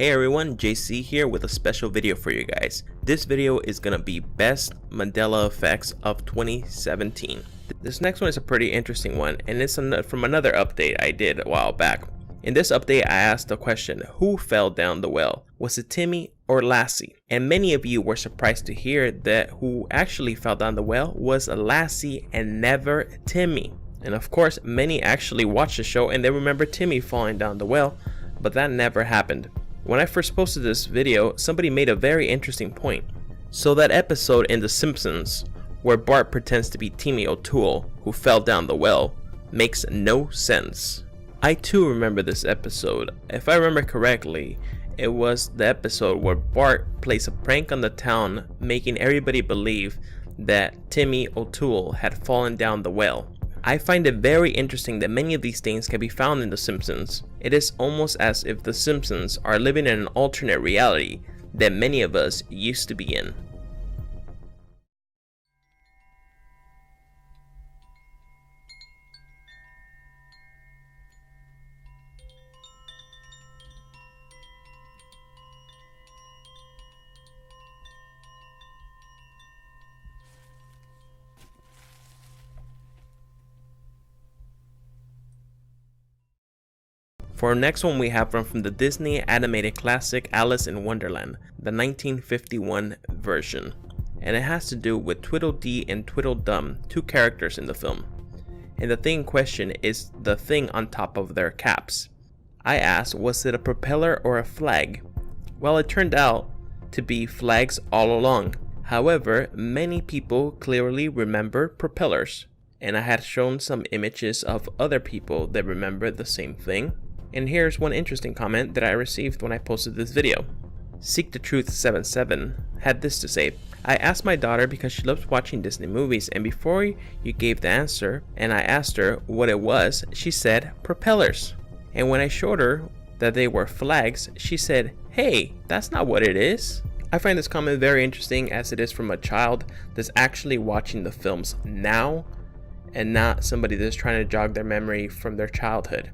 Hey everyone, JC here with a special video for you guys. This video is gonna be best Mandela effects of 2017. This next one is a pretty interesting one, and it's from another update I did a while back. In this update, I asked the question, who fell down the well? Was it Timmy or Lassie? And many of you were surprised to hear that who actually fell down the well was Lassie and never Timmy. And of course, many actually watched the show and they remember Timmy falling down the well, but that never happened. When I first posted this video, somebody made a very interesting point. So that episode in The Simpsons, where Bart pretends to be Timmy O'Toole, who fell down the well, makes no sense. I too remember this episode. If I remember correctly, it was the episode where Bart plays a prank on the town, making everybody believe that Timmy O'Toole had fallen down the well. I find it very interesting that many of these things can be found in The Simpsons. It is almost as if The Simpsons are living in an alternate reality that many of us used to be in. For our next one, we have one from the Disney animated classic Alice in Wonderland, the 1951 version. And it has to do with Tweedledee and Tweedledum, two characters in the film. And the thing in question is the thing on top of their caps. I asked, was it a propeller or a flag? Well, it turned out to be flags all along. However, many people clearly remember propellers. And I had shown some images of other people that remember the same thing. And here's one interesting comment that I received when I posted this video. Seek the Truth 77 had this to say, I asked my daughter because she loves watching Disney movies, and before you gave the answer and I asked her what it was, she said propellers. And when I showed her that they were flags, she said, hey, that's not what it is. I find this comment very interesting as it is from a child that's actually watching the films now and not somebody that's trying to jog their memory from their childhood.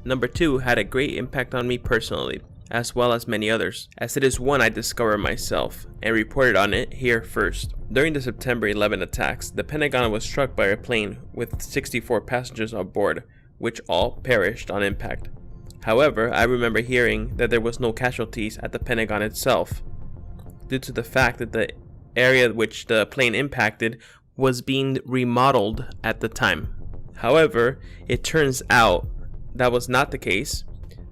Number 2 had a great impact on me personally, as well as many others, as it is one I discovered myself and reported on it here first. During the September 11 attacks, the Pentagon was struck by a plane with 64 passengers on board, which all perished on impact. However, I remember hearing that there was no casualties at the Pentagon itself, due to the fact that the area which the plane impacted was being remodeled at the time. However, it turns out that was not the case.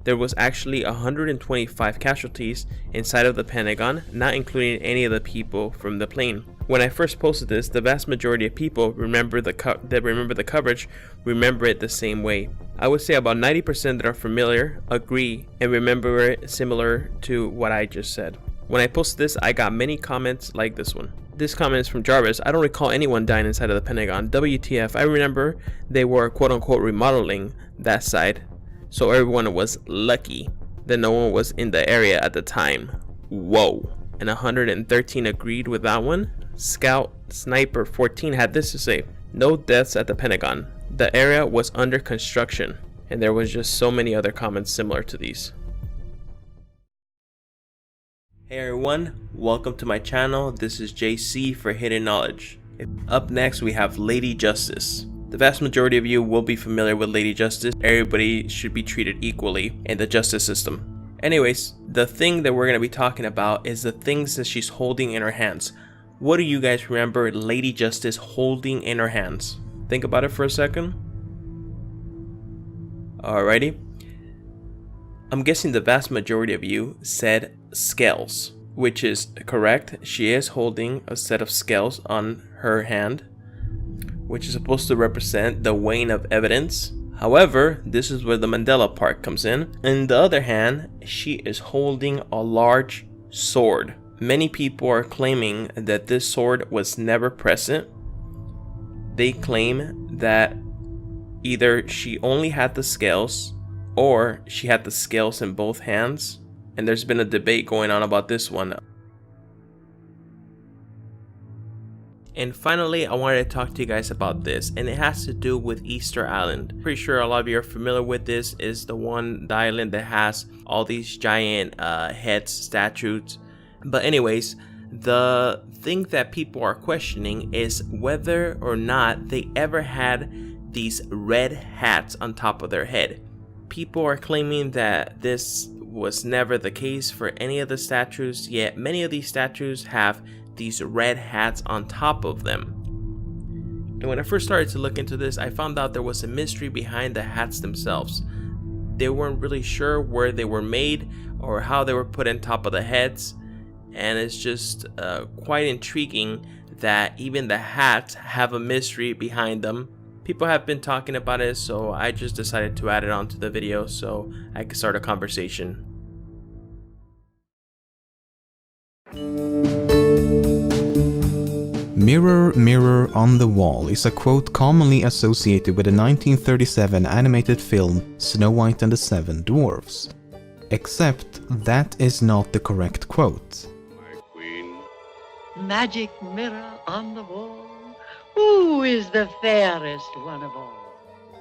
There was actually 125 casualties inside of the Pentagon, not including any of the people from the plane. When I first posted this, the vast majority of people remember the coverage remember it the same way. I would say about 90% that are familiar agree and remember it similar to what I just said. When I posted this, I got many comments like this one. This comment is from Jarvis. I don't recall anyone dying inside of the Pentagon. WTF, I remember they were quote unquote remodeling that side, so everyone was lucky that no one was in the area at the time. Whoa. And 113 agreed with that one. Scout Sniper 14 had this to say, no deaths at the Pentagon. The area was under construction. And there was just so many other comments similar to these. Hey everyone, welcome to my channel. This is JC for Hidden Knowledge. Up next we have Lady Justice. The vast majority of you will be familiar with Lady Justice. Everybody should be treated equally in the justice system. Anyways, the thing that we're going to be talking about is the things that she's holding in her hands. What do you guys remember Lady Justice holding in her hands? Think about it for a second. Alrighty. I'm guessing the vast majority of you said scales, which is correct. She is holding a set of scales on her hand, which is supposed to represent the weighing of evidence. However, this is where the Mandela part comes in. On the other hand, she is holding a large sword. Many people are claiming that this sword was never present. They claim that either she only had the scales or she had the scales in both hands. And there's been a debate going on about this one. And finally, I wanted to talk to you guys about this, and it has to do with Easter Island. Pretty sure a lot of you are familiar with this. Is the island that has all these giant heads, statues. But anyways, the thing that people are questioning is whether or not they ever had these red hats on top of their head. People are claiming that this was never the case for any of the statues, yet many of these statues have these red hats on top of them. And when I first started to look into this, I found out there was a mystery behind the hats themselves. They weren't really sure where they were made or how they were put on top of the heads, and it's just quite intriguing that even the hats have a mystery behind them. People have been talking about it, so I just decided to add it onto the video so I could start a conversation. Mirror, mirror on the wall is a quote commonly associated with the 1937 animated film Snow White and the Seven Dwarfs. Except that is not the correct quote. My queen. Magic mirror on the wall, who is the fairest one of all?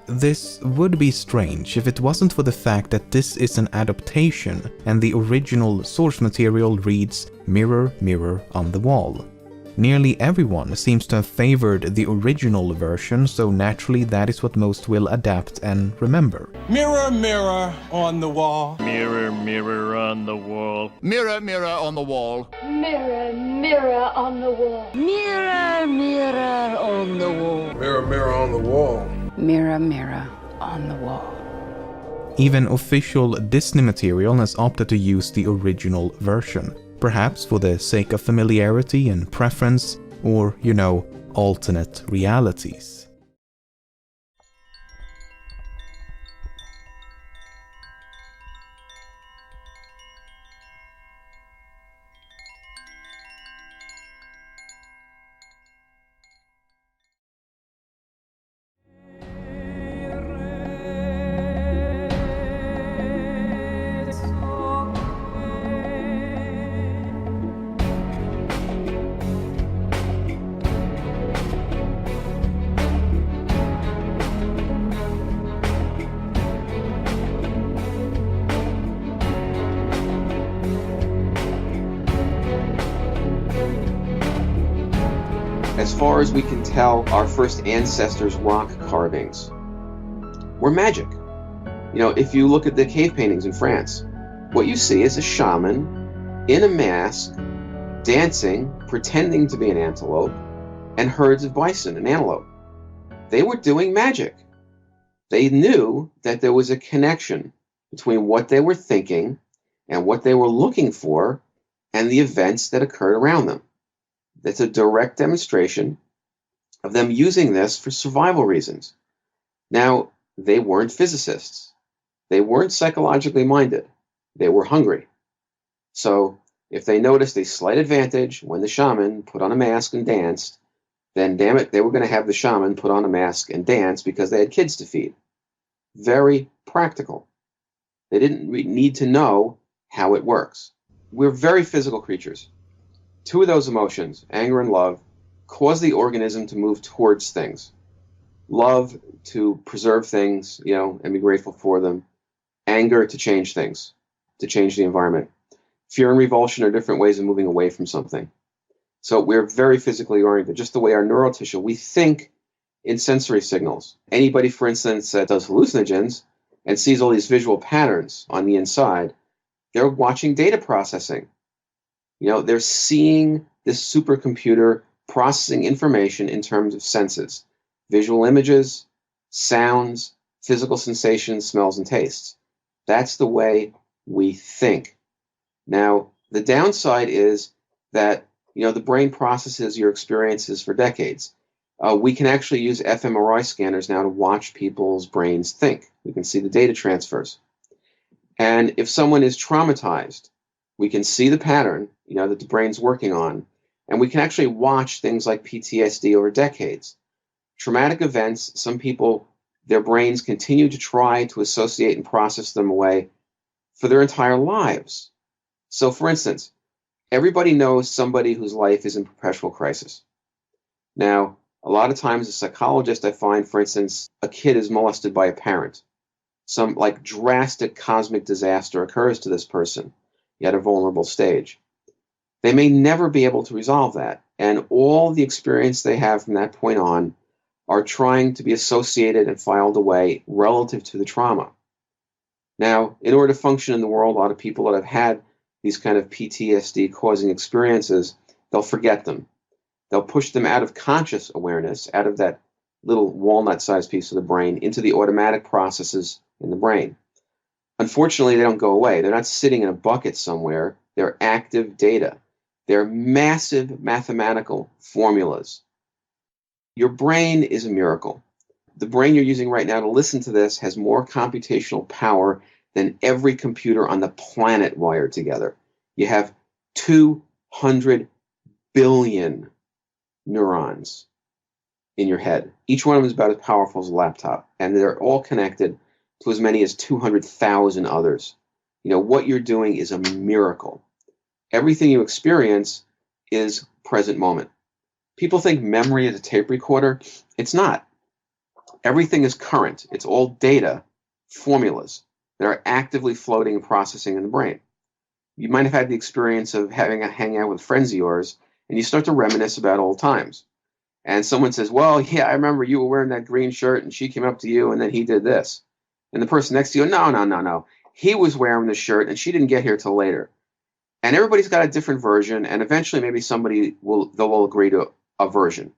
This would be strange if it wasn't for the fact that this is an adaptation and the original source material reads Mirror, mirror on the wall. Nearly everyone seems to have favored the original version, so naturally that is what most will adapt and remember. Mirror, mirror on the wall. Mirror, mirror on the wall. Mirror, mirror on the wall. Mirror, mirror on the wall. Mirror, mirror on the wall. Mirror, mirror on the wall. Mirror, mirror on the wall. Even official Disney material has opted to use the original version, perhaps for the sake of familiarity and preference, or, you know, alternate realities. As far as we can tell, our first ancestors' rock carvings were magic. You know, if you look at the cave paintings in France, what you see is a shaman in a mask, dancing, pretending to be an antelope, and herds of bison and antelope. They were doing magic. They knew that there was a connection between what they were thinking and what they were looking for and the events that occurred around them. That's a direct demonstration of them using this for survival reasons. Now, they weren't physicists. They weren't psychologically minded. They were hungry. So, if they noticed a slight advantage when the shaman put on a mask and danced, then damn it, they were going to have the shaman put on a mask and dance because they had kids to feed. Very practical. They didn't need to know how it works. We're very physical creatures. Two of those emotions, anger and love, cause the organism to move towards things. Love to preserve things, you know, and be grateful for them. Anger to change things, to change the environment. Fear and revulsion are different ways of moving away from something. So we're very physically oriented, just the way our neural tissue, we think in sensory signals. Anybody, for instance, that does hallucinogens and sees all these visual patterns on the inside, they're watching data processing. You know, they're seeing this supercomputer processing information in terms of senses, visual images, sounds, physical sensations, smells, and tastes. That's the way we think. Now, the downside is that, you know, the brain processes your experiences for decades. We can actually use fMRI scanners now to watch people's brains think. We can see the data transfers. And if someone is traumatized, we can see the pattern, you know, that the brain's working on, and we can actually watch things like PTSD over decades. Traumatic events, some people, their brains continue to try to associate and process them away for their entire lives. So, for instance, everybody knows somebody whose life is in perpetual crisis. Now, a lot of times as a psychologist, I find, for instance, a kid is molested by a parent. Some like drastic cosmic disaster occurs to this person at a vulnerable stage. They may never be able to resolve that. And all the experience they have from that point on are trying to be associated and filed away relative to the trauma. Now, in order to function in the world, a lot of people that have had these kind of PTSD causing experiences, they'll forget them. They'll push them out of conscious awareness, out of that little walnut-sized piece of the brain, into the automatic processes in the brain. Unfortunately, they don't go away. They're not sitting in a bucket somewhere. They're active data. They're massive mathematical formulas. Your brain is a miracle. The brain you're using right now to listen to this has more computational power than every computer on the planet wired together. You have 200 billion neurons in your head. Each one of them is about as powerful as a laptop, and they're all connected to as many as 200,000 others. You know, what you're doing is a miracle. Everything you experience is present moment. People think memory is a tape recorder. It's not. Everything is current. It's all data, formulas that are actively floating and processing in the brain. You might have had the experience of having a hangout with friends of yours, and you start to reminisce about old times. And someone says, well, yeah, I remember you were wearing that green shirt, and she came up to you, and then he did this. And the person next to you, no. He was wearing the shirt, and she didn't get here till later. And everybody's got a different version, and eventually maybe they'll agree to a version.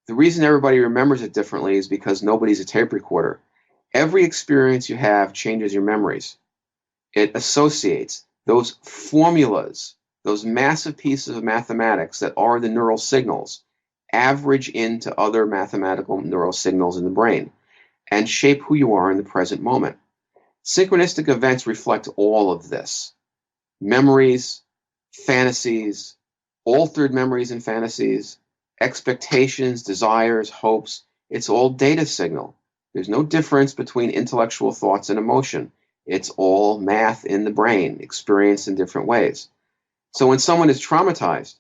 The reason everybody remembers it differently is because nobody's a tape recorder. Every experience you have changes your memories. It associates those formulas, those massive pieces of mathematics that are the neural signals, average into other mathematical neural signals in the brain and shape who you are in the present moment. Synchronistic events reflect all of this. Memories, fantasies, altered memories and fantasies, expectations, desires, hopes, it's all data signal. There's no difference between intellectual thoughts and emotion. It's all math in the brain, experienced in different ways. So when someone is traumatized,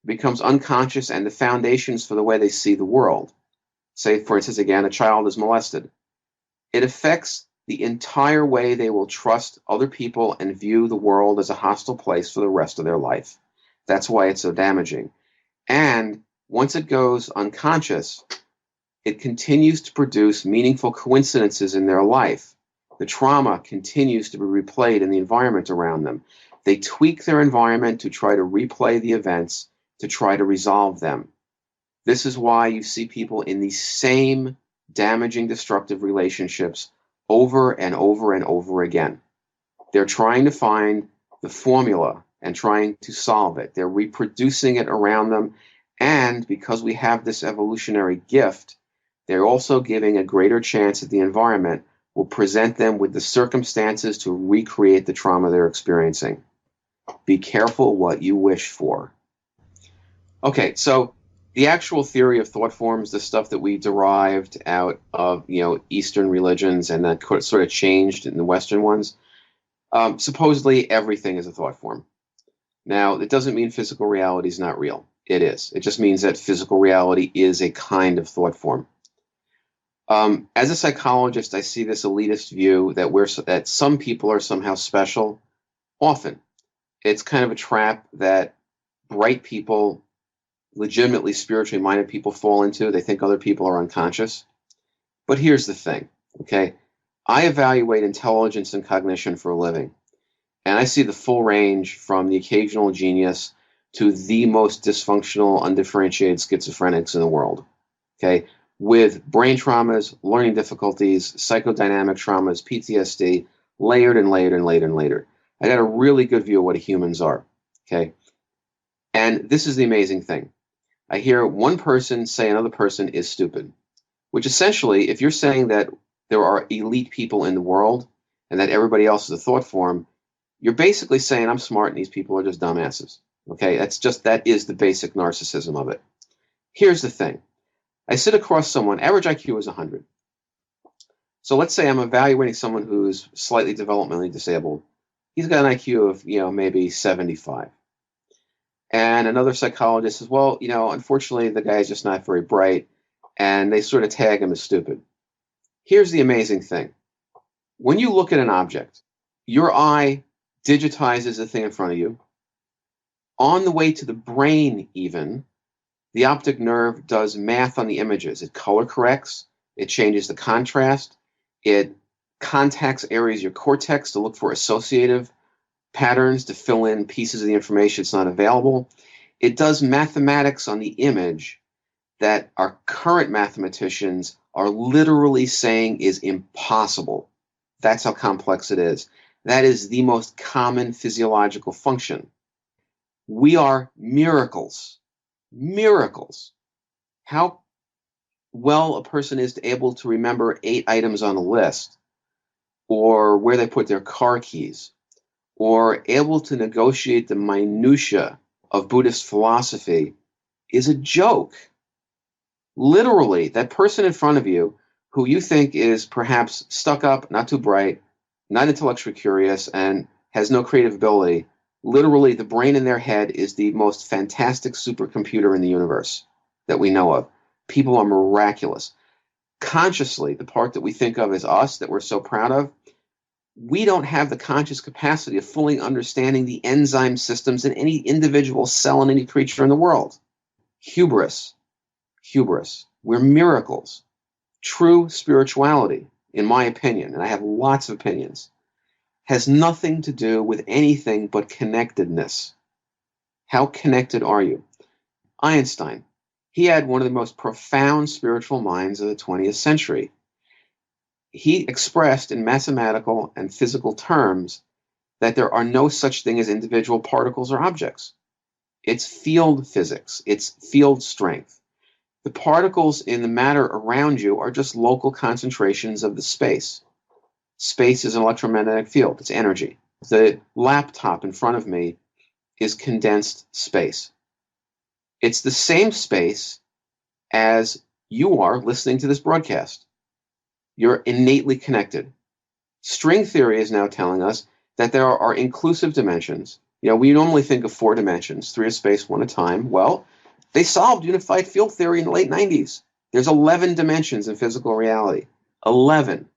it becomes unconscious and the foundations for the way they see the world. Say, for instance, again, a child is molested. It affects the entire way they will trust other people and view the world as a hostile place for the rest of their life. That's why it's so damaging. And once it goes unconscious, it continues to produce meaningful coincidences in their life. The trauma continues to be replayed in the environment around them. They tweak their environment to try to replay the events, to try to resolve them. This is why you see people in these same damaging, destructive relationships over and over and over again. They're trying to find the formula and trying to solve it. They're reproducing it around them. And because we have this evolutionary gift, they're also giving a greater chance that the environment will present them with the circumstances to recreate the trauma they're experiencing. Be careful what you wish for. Okay, so the actual theory of thought forms, the stuff that we derived out of, Eastern religions and that sort of changed in the Western ones, supposedly everything is a thought form. Now, it doesn't mean physical reality is not real. It is. It just means that physical reality is a kind of thought form. As a psychologist, I see this elitist view that some people are somehow special. Often, it's kind of a trap that bright people, legitimately spiritually minded people fall into. They think other people are unconscious. But here's the thing, okay? I evaluate intelligence and cognition for a living, and I see the full range from the occasional genius to the most dysfunctional, undifferentiated schizophrenics in the world, okay? With brain traumas, learning difficulties, psychodynamic traumas, PTSD, layered and layered and layered and layered. I got a really good view of what humans are, okay? And this is the amazing thing. I hear one person say another person is stupid, which essentially, if you're saying that there are elite people in the world and that everybody else is a thought form, you're basically saying I'm smart and these people are just dumbasses, okay? That is the basic narcissism of it. Here's the thing. I sit across someone, average IQ is 100. So let's say I'm evaluating someone who's slightly developmentally disabled. He's got an IQ of, maybe 75. And another psychologist says, well, unfortunately, the guy's just not very bright. And they sort of tag him as stupid. Here's the amazing thing. When you look at an object, your eye digitizes the thing in front of you. On the way to the brain, even, the optic nerve does math on the images. It color corrects. It changes the contrast. It contacts areas of your cortex to look for associative patterns to fill in pieces of the information that's not available. It does mathematics on the image that our current mathematicians are literally saying is impossible. That's how complex it is. That is the most common physiological function. We are miracles. Miracles. How well a person is able to remember 8 items on a list, or where they put their car keys, or able to negotiate the minutiae of Buddhist philosophy is a joke. Literally, that person in front of you who you think is perhaps stuck up, not too bright, not intellectually curious, and has no creative ability, literally the brain in their head is the most fantastic supercomputer in the universe that we know of. People are miraculous. Consciously, the part that we think of as us, that we're so proud of, we don't have the conscious capacity of fully understanding the enzyme systems in any individual cell in any creature in the world. Hubris. Hubris. We're miracles. True spirituality, in my opinion, and I have lots of opinions, has nothing to do with anything but connectedness. How connected are you? Einstein, he had one of the most profound spiritual minds of the 20th century. He expressed in mathematical and physical terms that there are no such thing as individual particles or objects. It's field physics. It's field strength. The particles in the matter around you are just local concentrations of the space. Space is an electromagnetic field. It's energy. The laptop in front of me is condensed space. It's the same space as you are listening to this broadcast. You're innately connected. String theory is now telling us that there are inclusive dimensions. We normally think of 4 dimensions, 3 of space, 1 of time. Well, they solved unified field theory in the late 90s. There's 11 dimensions in physical reality. 11.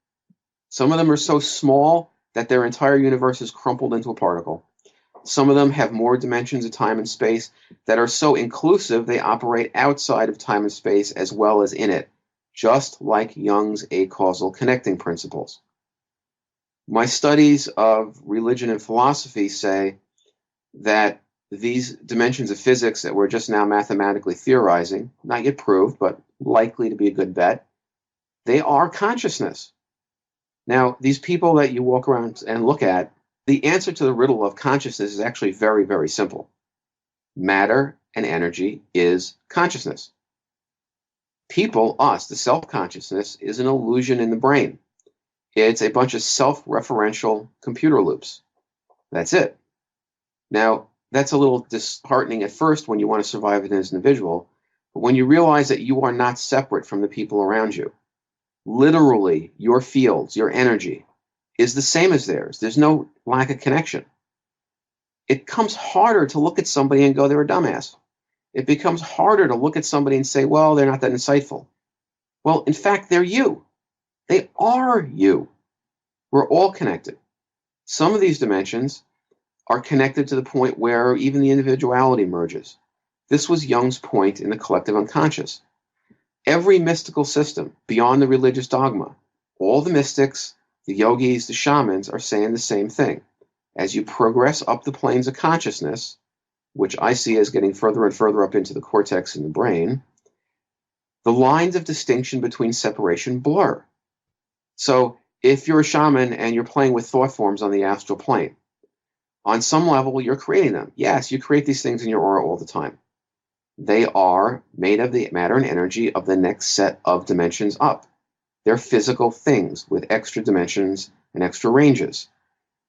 Some of them are so small that their entire universe is crumpled into a particle. Some of them have more dimensions of time and space that are so inclusive they operate outside of time and space as well as in it, just like Jung's acausal connecting principles. My studies of religion and philosophy say that these dimensions of physics that we're just now mathematically theorizing, not yet proved, but likely to be a good bet, they are consciousness. Now, these people that you walk around and look at, the answer to the riddle of consciousness is actually very, very simple. Matter and energy is consciousness. People, us, the self-consciousness, is an illusion in the brain. It's a bunch of self-referential computer loops. That's it. Now, that's a little disheartening at first when you want to survive as an individual, but when you realize that you are not separate from the people around you, literally, your fields, your energy, is the same as theirs. There's no lack of connection. It becomes harder to look at somebody and go, they're a dumbass. It becomes harder to look at somebody and say, well, they're not that insightful. Well, in fact, they're you. They are you. We're all connected. Some of these dimensions are connected to the point where even the individuality merges. This was Jung's point in the collective unconscious. Every mystical system beyond the religious dogma, all the mystics, the yogis, the shamans are saying the same thing. As you progress up the planes of consciousness, which I see as getting further and further up into the cortex in the brain, the lines of distinction between separation blur. So if you're a shaman and you're playing with thought forms on the astral plane, on some level you're creating them. Yes, you create these things in your aura all the time. They are made of the matter and energy of the next set of dimensions up. They're physical things with extra dimensions and extra ranges.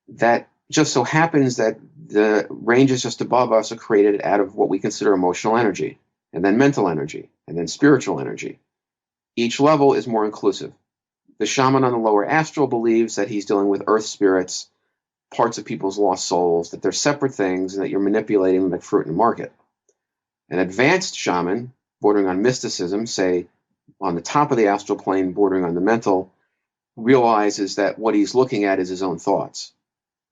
That just so happens that the ranges just above us are created out of what we consider emotional energy, and then mental energy, and then spiritual energy. Each level is more inclusive. The shaman on the lower astral believes that he's dealing with earth spirits. parts of people's lost souls, that they're separate things, and that you're manipulating them like fruit in the market. An advanced shaman, bordering on mysticism, say on the top of the astral plane, bordering on the mental, realizes that what he's looking at is his own thoughts,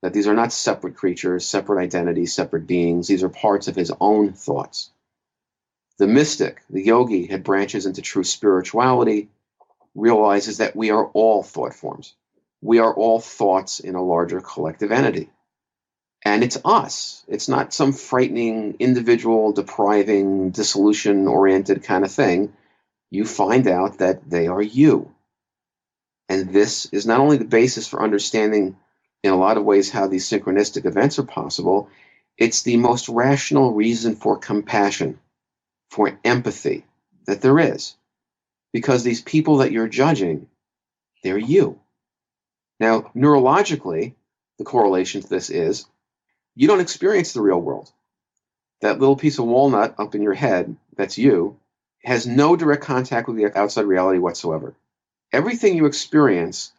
that these are not separate creatures, separate identities, separate beings. These are parts of his own thoughts. The mystic, the yogi, that branches into true spirituality, realizes that we are all thought forms. We are all thoughts in a larger collective entity. And it's us. It's not some frightening, individual, depriving, dissolution-oriented kind of thing. You find out that they are you. And this is not only the basis for understanding in a lot of ways how these synchronistic events are possible, it's the most rational reason for compassion, for empathy that there is. Because these people that you're judging, they're you. Now, neurologically, the correlation to this is you don't experience the real world. That little piece of walnut up in your head, that's you, has no direct contact with the outside reality whatsoever. Everything you experience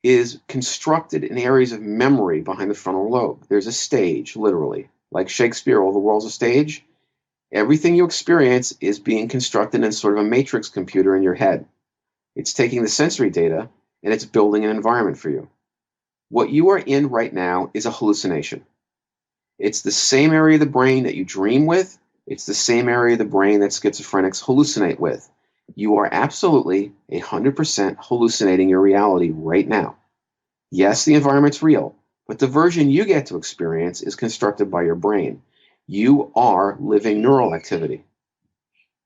is constructed in areas of memory behind the frontal lobe. There's a stage, literally. Like Shakespeare, all the world's a stage. Everything you experience is being constructed in sort of a matrix computer in your head. It's taking the sensory data and it's building an environment for you. What you are in right now is a hallucination. It's the same area of the brain that you dream with. It's the same area of the brain that schizophrenics hallucinate with. You are absolutely 100% hallucinating your reality right now. Yes, the environment's real, but the version you get to experience is constructed by your brain. You are living neural activity.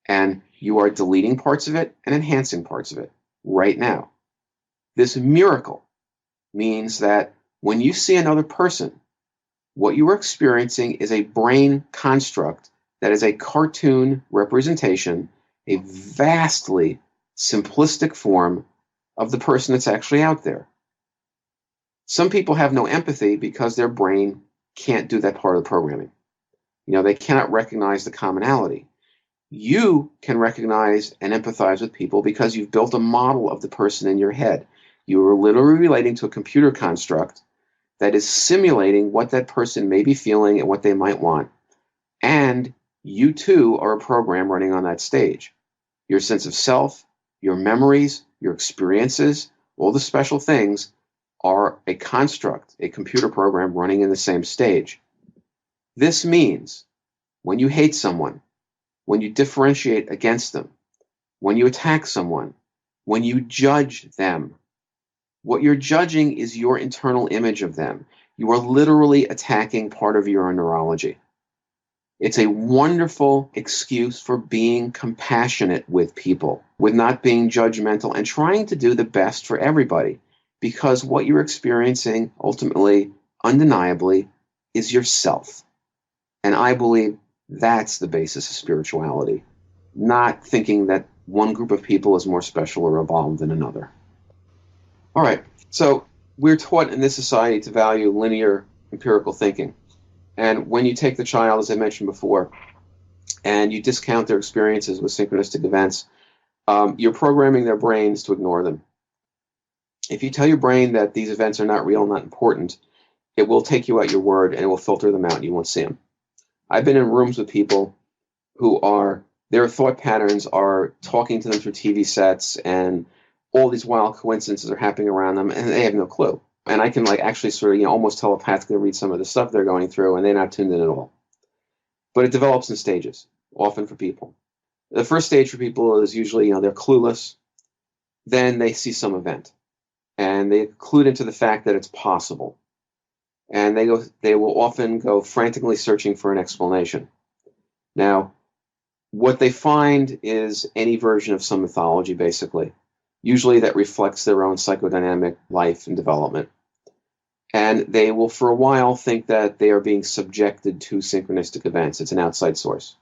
And you are deleting parts of it and enhancing parts of it right now. This miracle means that when you see another person, what you are experiencing is a brain construct that is a cartoon representation, a vastly simplistic form of the person that's actually out there. Some people have no empathy because their brain can't do that part of the programming. They cannot recognize the commonality. You can recognize and empathize with people because you've built a model of the person in your head. You are literally relating to a computer construct that is simulating what that person may be feeling and what they might want. And you too are a program running on that stage. Your sense of self, your memories, your experiences, all the special things are a construct, a computer program running in the same stage. This means when you hate someone, when you differentiate against them, when you attack someone, when you judge them, what you're judging is your internal image of them. You are literally attacking part of your neurology. It's a wonderful excuse for being compassionate with people, with not being judgmental and trying to do the best for everybody, because what you're experiencing ultimately, undeniably, is yourself. And I believe that's the basis of spirituality, not thinking that one group of people is more special or evolved than another. All right, so we're taught in this society to value linear empirical thinking. And when you take the child, as I mentioned before, and you discount their experiences with synchronistic events, you're programming their brains to ignore them. If you tell your brain that these events are not real, not important, it will take you at your word and it will filter them out and you won't see them. I've been in rooms with people who their thought patterns are talking to them through TV sets and all these wild coincidences are happening around them and they have no clue. And I can actually sort of, almost telepathically read some of the stuff they're going through and they're not tuned in at all. But it develops in stages, often for people. The first stage for people is usually, they're clueless. Then they see some event and they clued into the fact that it's possible. And they will often go frantically searching for an explanation. Now, what they find is any version of some mythology, basically. Usually that reflects their own psychodynamic life and development. And they will, for a while, think that they are being subjected to synchronistic events. It's an outside source.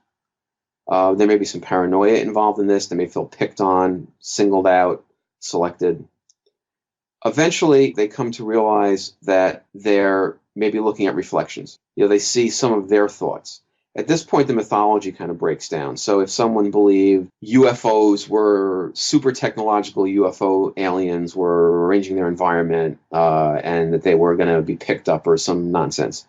There may be some paranoia involved in this. They may feel picked on, singled out, selected. Eventually, they come to realize that they're maybe looking at reflections. They see some of their thoughts. At this point, the mythology kind of breaks down. So if someone believed UFOs were super technological UFO aliens were arranging their environment and that they were going to be picked up or some nonsense,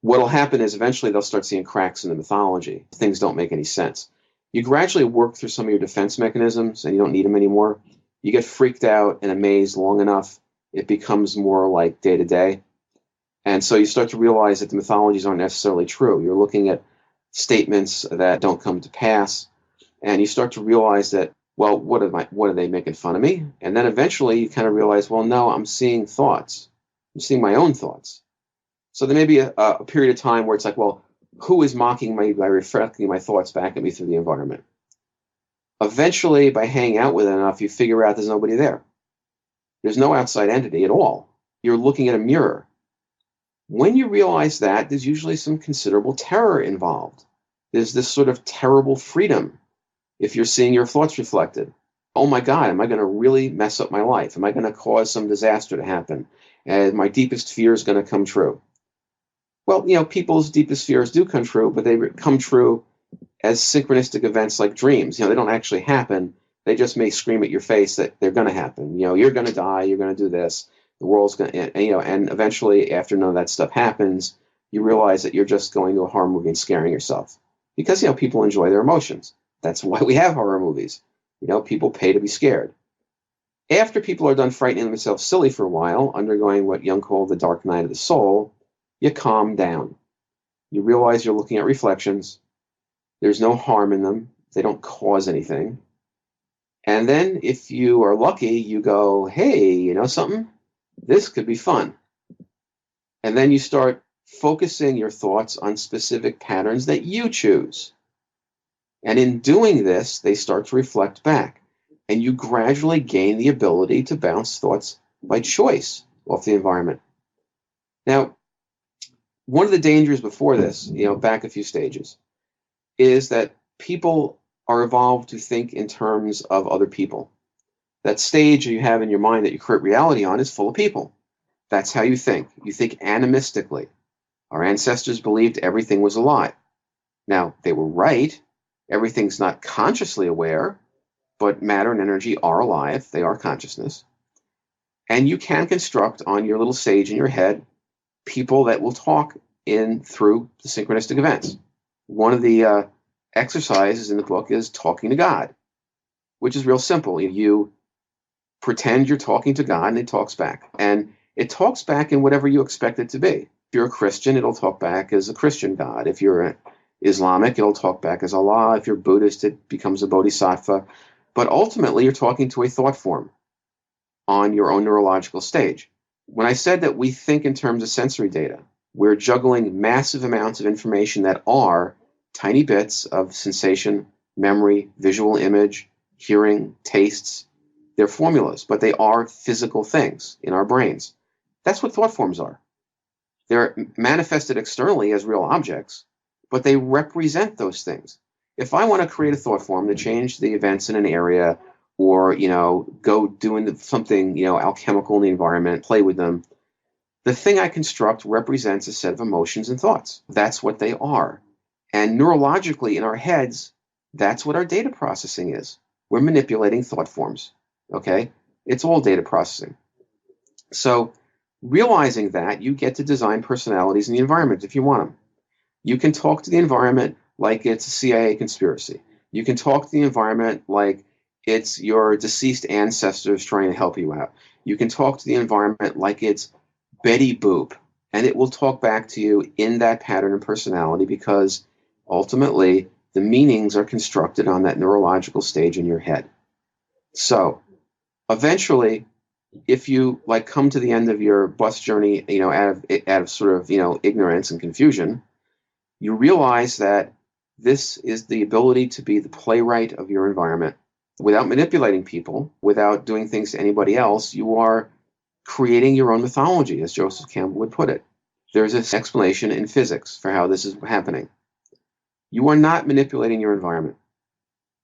what'll happen is eventually they'll start seeing cracks in the mythology. Things don't make any sense. You gradually work through some of your defense mechanisms and you don't need them anymore. You get freaked out and amazed long enough, it becomes more like day to day. And so you start to realize that the mythologies aren't necessarily true. You're looking at statements that don't come to pass, and you start to realize that, well, what are they making fun of me? And then eventually you kind of realize, well, no, I'm seeing thoughts. I'm seeing my own thoughts. So there may be a period of time where it's like, well, who is mocking me by reflecting my thoughts back at me through the environment? Eventually, by hanging out with it enough, you figure out there's nobody there. There's no outside entity at all. You're looking at a mirror. When you realize that, there's usually some considerable terror involved. There's this sort of terrible freedom if you're seeing your thoughts reflected. Oh my God, am I going to really mess up my life? Am I going to cause some disaster to happen? And my deepest fear is going to come true. Well, people's deepest fears do come true, but they come true as synchronistic events like dreams. They don't actually happen. They just may scream at your face that they're going to happen. You're going to die. You're going to do this. The world's going to, and eventually, after none of that stuff happens, you realize that you're just going to a horror movie and scaring yourself. Because, people enjoy their emotions. That's why we have horror movies. People pay to be scared. After people are done frightening themselves silly for a while, undergoing what Jung called the dark night of the soul, you calm down. You realize you're looking at reflections. There's no harm in them. They don't cause anything. And then if you are lucky, you go, hey, you know something? This could be fun. And then you start focusing your thoughts on specific patterns that you choose. And in doing this, they start to reflect back. And you gradually gain the ability to bounce thoughts by choice off the environment. Now, one of the dangers before this, back a few stages, is that people are evolved to think in terms of other people. That stage you have in your mind that you create reality on is full of people. That's how you think. You think animistically. Our ancestors believed everything was a lie. Now, they were right. Everything's not consciously aware, but matter and energy are alive. They are consciousness. And you can construct on your little stage in your head people that will talk in through the synchronistic events. One of the exercises in the book is talking to God, which is real simple. You pretend you're talking to God and it talks back. And it talks back in whatever you expect it to be. If you're a Christian, it'll talk back as a Christian God. If you're Islamic, it'll talk back as Allah. If you're Buddhist, it becomes a bodhisattva. But ultimately, you're talking to a thought form on your own neurological stage. When I said that we think in terms of sensory data, we're juggling massive amounts of information that are tiny bits of sensation, memory, visual image, hearing, tastes. They're formulas, but they are physical things in our brains. That's what thought forms are. They're manifested externally as real objects, but they represent those things. If I want to create a thought form to change the events in an area or, go doing something, alchemical in the environment, play with them, the thing I construct represents a set of emotions and thoughts. That's what they are. And neurologically in our heads, that's what our data processing is. We're manipulating thought forms. Okay? It's all data processing. So realizing that, you get to design personalities in the environment if you want them. You can talk to the environment like it's a CIA conspiracy. You can talk to the environment like it's your deceased ancestors trying to help you out. You can talk to the environment like it's Betty Boop, and it will talk back to you in that pattern of personality because ultimately the meanings are constructed on that neurological stage in your head. So eventually, if you come to the end of your bus journey, out of sort of, ignorance and confusion, you realize that this is the ability to be the playwright of your environment. Without manipulating people, without doing things to anybody else, you are creating your own mythology, as Joseph Campbell would put it. There's an explanation in physics for how this is happening. You are not manipulating your environment.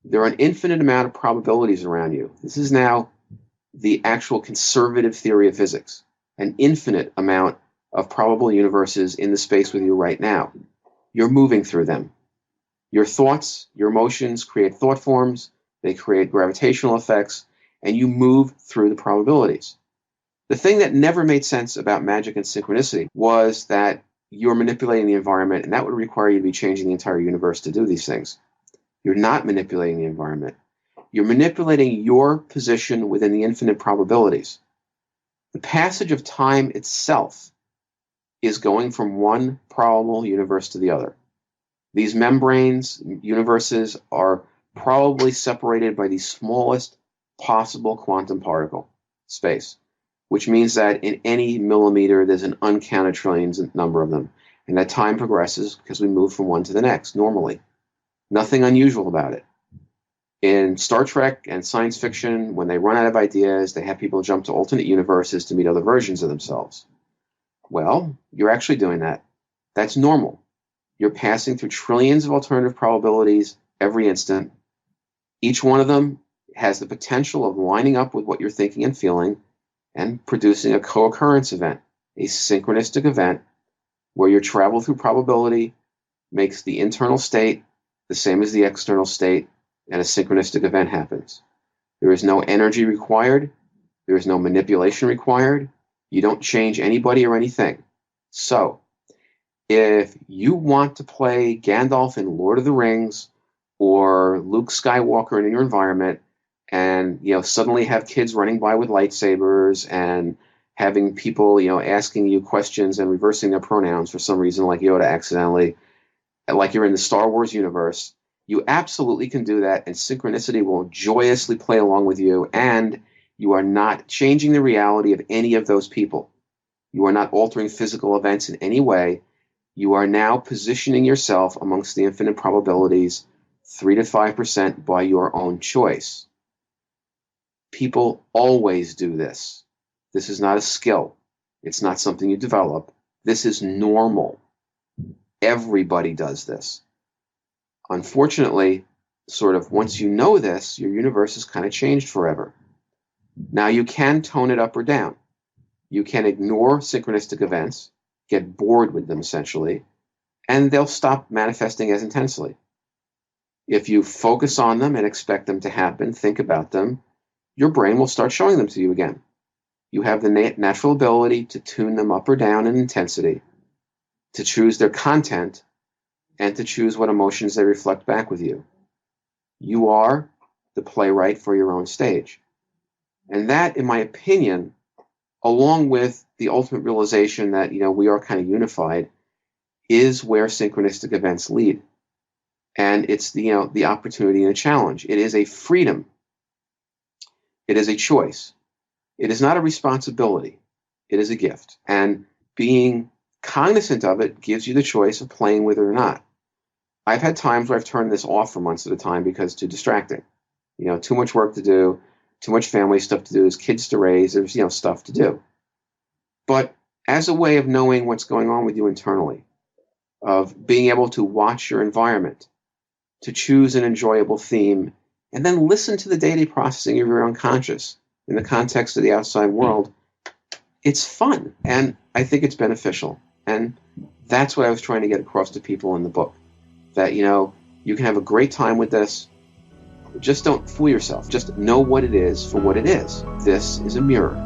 There are an infinite amount of probabilities around you. This is now the actual conservative theory of physics. An infinite amount of probable universes in the space with you right now. you're moving through them. Your thoughts, your emotions create thought forms, they create gravitational effects, and you move through the probabilities. The thing that never made sense about magic and synchronicity was that you're manipulating the environment, and that would require you to be changing the entire universe to do these things. You're not manipulating the environment. You're manipulating your position within the infinite probabilities. The passage of time itself is going from one probable universe to the other. These membranes, universes, are probably separated by the smallest possible quantum particle space, which means that in any millimeter, there's an uncounted trillions number of them. And that time progresses because we move from one to the next, normally. Nothing unusual about it. In Star Trek and science fiction, when they run out of ideas, they have people jump to alternate universes to meet other versions of themselves. Well, you're actually doing that. That's normal. You're passing through trillions of alternative probabilities every instant. Each one of them has the potential of lining up with what you're thinking and feeling and producing a co-occurrence event, a synchronistic event where your travel through probability makes the internal state the same as the external state, and a synchronistic event happens. There is no energy required. There is no manipulation required. You don't change anybody or anything. So, if you want to play Gandalf in Lord of the Rings or Luke Skywalker in your environment and, suddenly have kids running by with lightsabers and having people, asking you questions and reversing their pronouns for some reason, like Yoda accidentally, like you're in the Star Wars universe, you absolutely can do that, and synchronicity will joyously play along with you, and you are not changing the reality of any of those people. You are not altering physical events in any way. You are now positioning yourself amongst the infinite probabilities 3 to 5% by your own choice. People always do this. This is not a skill. It's not something you develop. This is normal. Everybody does this. Unfortunately, sort of once you know this, your universe is kind of changed forever. Now you can tone it up or down. You can ignore synchronistic events, get bored with them essentially, and they'll stop manifesting as intensely. If you focus on them and expect them to happen, think about them, your brain will start showing them to you again. You have the natural ability to tune them up or down in intensity, to choose their content, and to choose what emotions they reflect back with you. You are the playwright for your own stage. And that, in my opinion, along with the ultimate realization that, we are kind of unified, is where synchronistic events lead. And it's the opportunity and a challenge. It is a freedom. It is a choice. It is not a responsibility. It is a gift. And being cognizant of it gives you the choice of playing with it or not. I've had times where I've turned this off for months at a time because it's too distracting. Too much work to do, too much family stuff to do, there's kids to raise, there's, stuff to do. But as a way of knowing what's going on with you internally, of being able to watch your environment, to choose an enjoyable theme, and then listen to the daily processing of your unconscious in the context of the outside world, it's fun, and I think it's beneficial. And that's what I was trying to get across to people in the book. That, you can have a great time with this. Just don't fool yourself. Just know what it is for what it is. This is a mirror.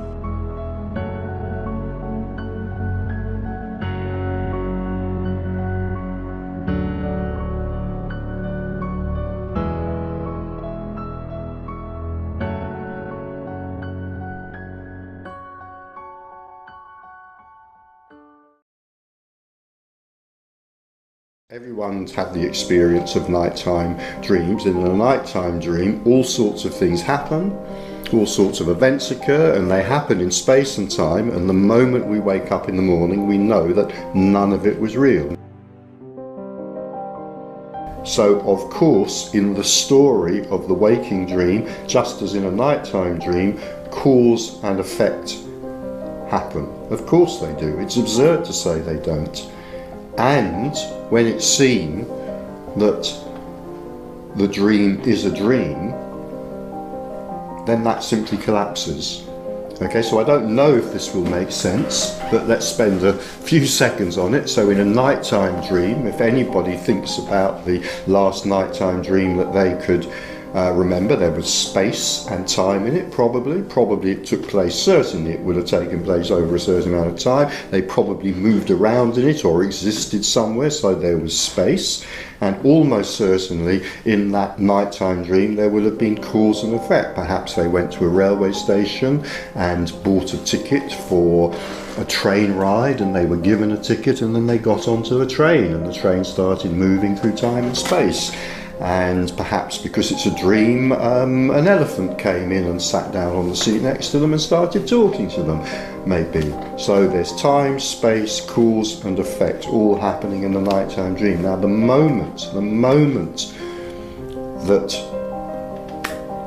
Everyone's had the experience of nighttime dreams, and in a nighttime dream all sorts of things happen, all sorts of events occur, and they happen in space and time, and the moment we wake up in the morning we know that none of it was real. So of course in the story of the waking dream, just as in a nighttime dream, cause and effect happen. Of course they do. It's absurd to say they don't. And when it's seen that the dream is a dream, then that simply collapses. Okay, so I don't know if this will make sense, but let's spend a few seconds on it. So in a nighttime dream, if anybody thinks about the last nighttime dream that they could remember, there was space and time in it, probably it took place, certainly it would have taken place over a certain amount of time. They probably moved around in it or existed somewhere, so there was space. And almost certainly in that nighttime dream there will have been cause and effect. Perhaps they went to a railway station and bought a ticket for a train ride, and they were given a ticket, and then they got onto the train and the train started moving through time and space. And perhaps because it's a dream, an elephant came in and sat down on the seat next to them and started talking to them, maybe. So there's time, space, cause and effect all happening in the nighttime dream. Now the moment that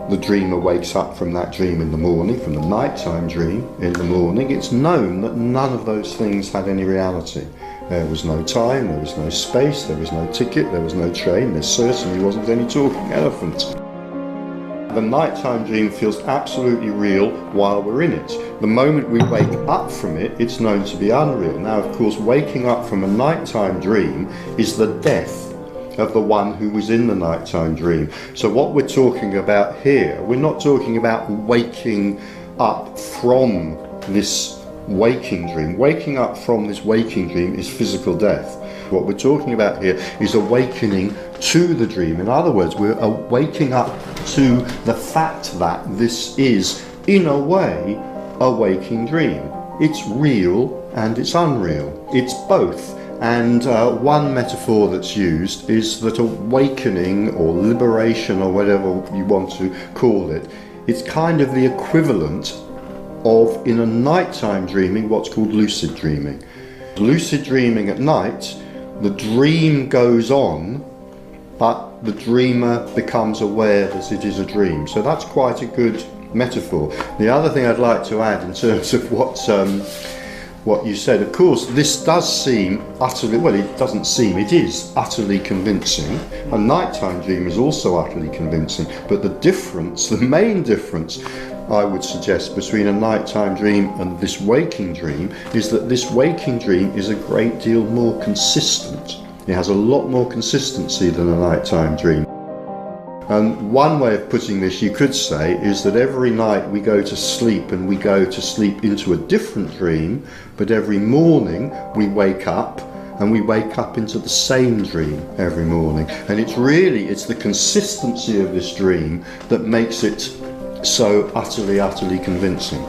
the dreamer wakes up from that dream in the morning, from the nighttime dream in the morning, it's known that none of those things had any reality. There was no time, there was no space, there was no ticket, there was no train, there certainly wasn't any talking elephant. The nighttime dream feels absolutely real while we're in it. The moment we wake up from it, it's known to be unreal. Now, of course, waking up from a nighttime dream is the death of the one who was in the nighttime dream. So what we're talking about here, we're not talking about waking up from this waking dream. Waking up from this waking dream is physical death. What we're talking about here is awakening to the dream. In other words, we're waking up to the fact that this is, in a way, a waking dream. It's real and it's unreal. It's both. And one metaphor that's used is that awakening or liberation or whatever you want to call it, it's kind of the equivalent of, in a nighttime dreaming, what's called lucid dreaming. Lucid dreaming at night, the dream goes on, but the dreamer becomes aware that it is a dream. So that's quite a good metaphor. The other thing I'd like to add in terms of what you said, of course, this does seem utterly, well, it doesn't seem, it is utterly convincing. A nighttime dream is also utterly convincing, but the difference, the main difference, I would suggest, between a nighttime dream and this waking dream is that this waking dream is a great deal more consistent. It has a lot more consistency than a nighttime dream. And one way of putting this, you could say, is that every night we go to sleep and we go to sleep into a different dream, but every morning we wake up and we wake up into the same dream every morning. And it's the consistency of this dream that makes it so utterly convincing.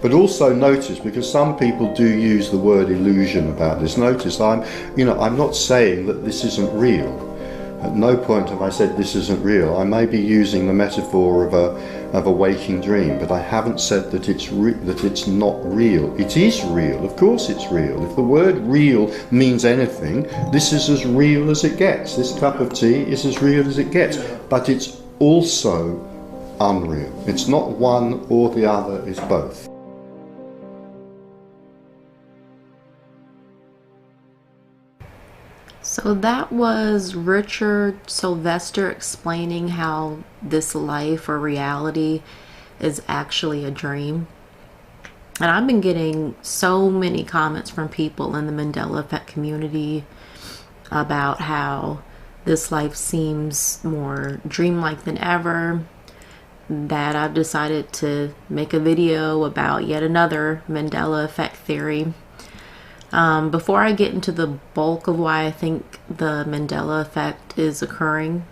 But also notice, because some people do use the word illusion about this, notice I'm not saying that this isn't real. At no point have I said this isn't real. I may be using the metaphor of a waking dream, but I haven't said that it's not real. It is real, of course it's real. If the word real means anything, this is as real as it gets. This cup of tea is as real as it gets, but it's also unreal. It's not one or the other, it's both. So that was Richard Sylvester explaining how this life or reality is actually a dream. And I've been getting so many comments from people in the Mandela Effect community about how this life seems more dreamlike than ever, that I've decided to make a video about yet another Mandela Effect theory. Before I get into the bulk of why I think the Mandela Effect is occurring,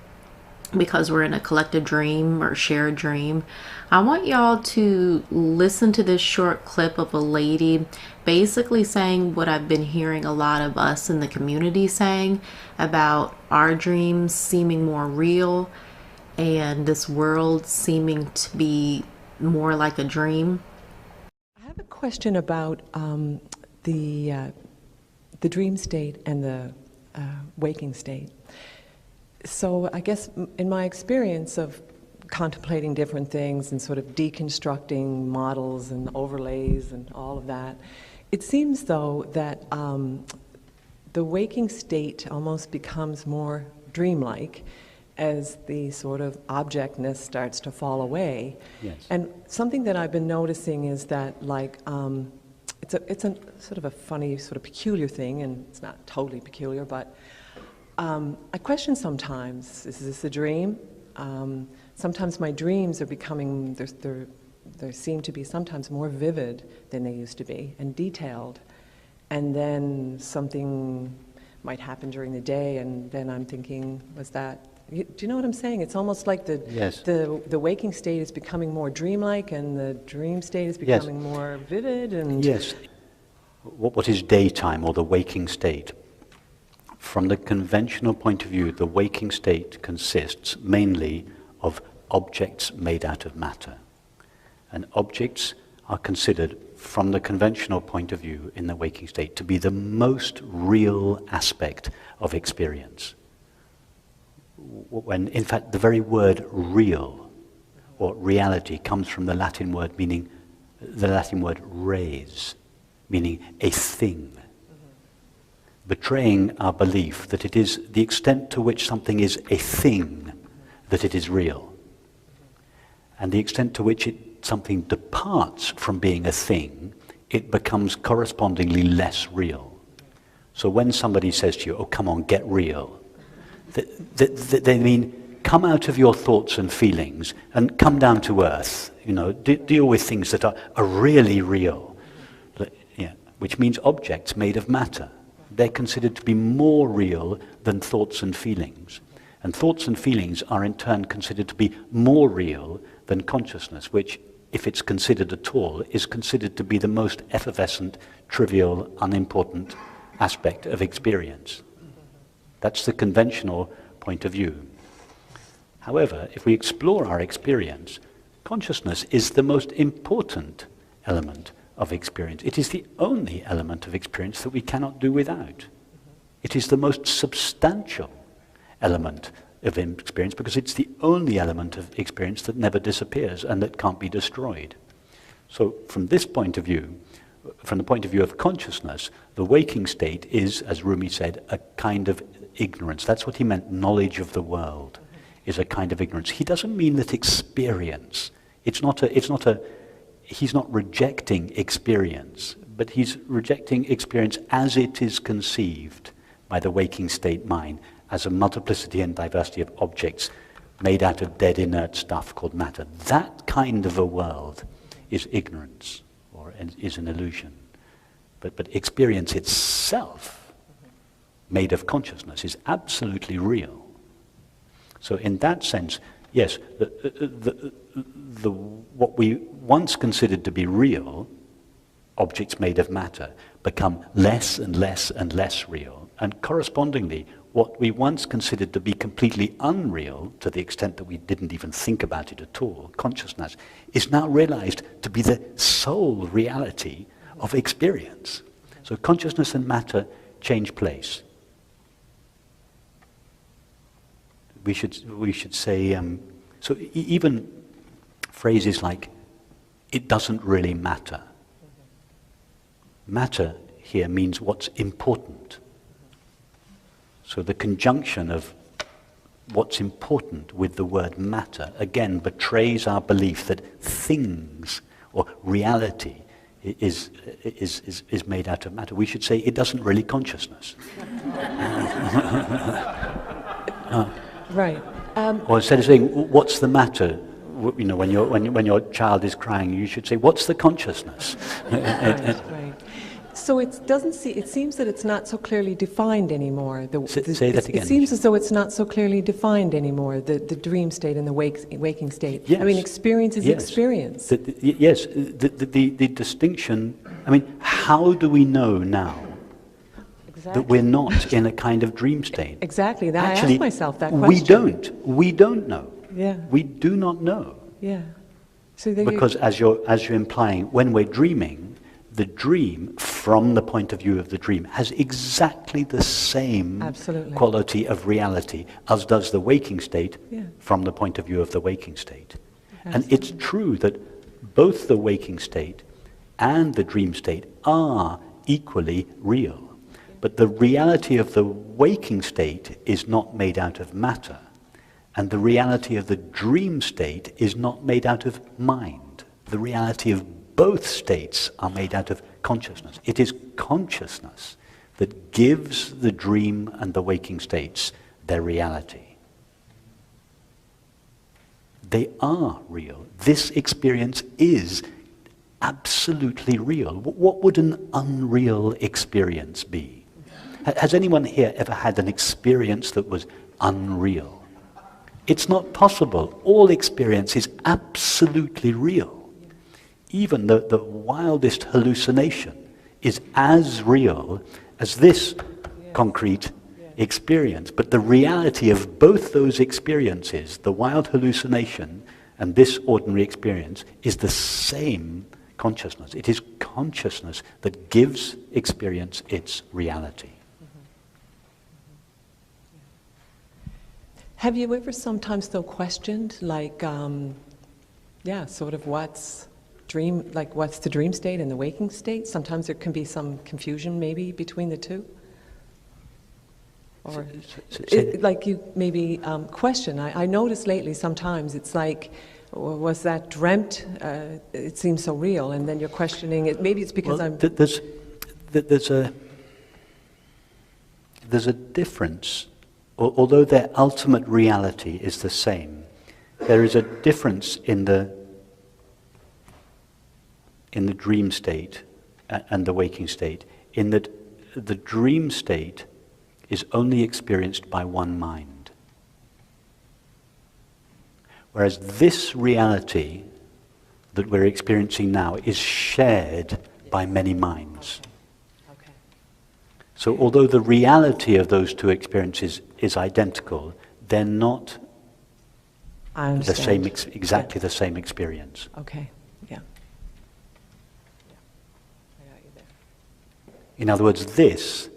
because we're in a collective dream or shared dream, I want y'all to listen to this short clip of a lady basically saying what I've been hearing a lot of us in the community saying about our dreams seeming more real and this world seeming to be more like a dream. I have a question about the dream state and the waking state. So I guess in my experience of contemplating different things and sort of deconstructing models and overlays and all of that, it seems though that the waking state almost becomes more dreamlike as the sort of objectness starts to fall away. Yes. And something that I've been noticing is that, like, it's a sort of a funny, sort of peculiar thing, and it's not totally peculiar, but I question sometimes, is this a dream? Sometimes my dreams are becoming, they seem to be sometimes more vivid than they used to be, and detailed. And then something might happen during the day, and then I'm thinking, was that, do you know what I'm saying? It's almost like the waking state is becoming more dreamlike, and the dream state is becoming more vivid. And yes. What is daytime, or the waking state? From the conventional point of view, the waking state consists mainly of objects made out of matter. And objects are considered, from the conventional point of view in the waking state, to be the most real aspect of experience. When, in fact, the very word real, or reality, comes from the Latin word meaning, the Latin word res, meaning a thing. Betraying our belief that it is the extent to which something is a thing that it is real. And the extent to which something departs from being a thing, it becomes correspondingly less real. So when somebody says to you, oh, come on, get real, they mean, come out of your thoughts and feelings and come down to earth, deal with things that are really real. Yeah, which means objects made of matter. They're considered to be more real than thoughts and feelings. And thoughts and feelings are in turn considered to be more real than consciousness, which, if it's considered at all, is considered to be the most effervescent, trivial, unimportant aspect of experience. That's the conventional point of view. However, if we explore our experience, consciousness is the most important element of experience. It is the only element of experience that we cannot do without. It is the most substantial element of experience because it's the only element of experience that never disappears and that can't be destroyed. So from this point of view, from the point of view of consciousness, the waking state is, as Rumi said, a kind of ignorance. That's what he meant, knowledge of the world is a kind of ignorance. He doesn't mean that experience, he's not rejecting experience, but he's rejecting experience as it is conceived by the waking state mind, as a multiplicity and diversity of objects made out of dead inert stuff called matter. That kind of a world is ignorance, or is an illusion. But experience itself, made of consciousness, is absolutely real. So in that sense, yes, what we once considered to be real, objects made of matter, become less and less and less real. And correspondingly, what we once considered to be completely unreal, to the extent that we didn't even think about it at all, consciousness, is now realized to be the sole reality of experience. So consciousness and matter change place. We should say, so even phrases like, it doesn't really matter. Matter here means what's important. So the conjunction of what's important with the word matter, again, betrays our belief that things or reality is made out of matter. We should say it doesn't really consciousness. Right. Or instead of saying, what's the matter? When your child is crying, you should say, what's the consciousness? Right. So it seems that it's not so clearly defined anymore. Say that again. It seems as though it's not so clearly defined anymore, the dream state and the waking state. Yes. I mean, experience is experience. The distinction, how do we know now that we're not in a kind of dream state? Exactly. Actually, I asked myself that question. We don't know. Yeah. We do not know. Yeah. So because as you're implying, when we're dreaming, the dream, from the point of view of the dream, has exactly the same quality of reality as does the waking state from the point of view of the waking state. Absolutely. And it's true that both the waking state and the dream state are equally real. But the reality of the waking state is not made out of matter. And the reality of the dream state is not made out of mind. The reality of both states are made out of consciousness. It is consciousness that gives the dream and the waking states their reality. They are real. This experience is absolutely real. What would an unreal experience be? Has anyone here ever had an experience that was unreal? It's not possible. All experience is absolutely real. Even the wildest hallucination is as real as this concrete experience. But the reality of both those experiences, the wild hallucination and this ordinary experience, is the same consciousness. It is consciousness that gives experience its reality. Have you ever sometimes though questioned, like, sort of what's the dream state and the waking state? Sometimes there can be some confusion maybe between the two. Or like you maybe question. I notice lately sometimes it's like, was that dreamt? It seems so real, and then you're questioning it. Maybe it's because there's a difference. Although their ultimate reality is the same, there is a difference in the dream state and the waking state, in that the dream state is only experienced by one mind. Whereas this reality that we're experiencing now is shared by many minds. So although the reality of those two experiences is identical, they're not the same, exactly the same experience. Okay, yeah. In other words, this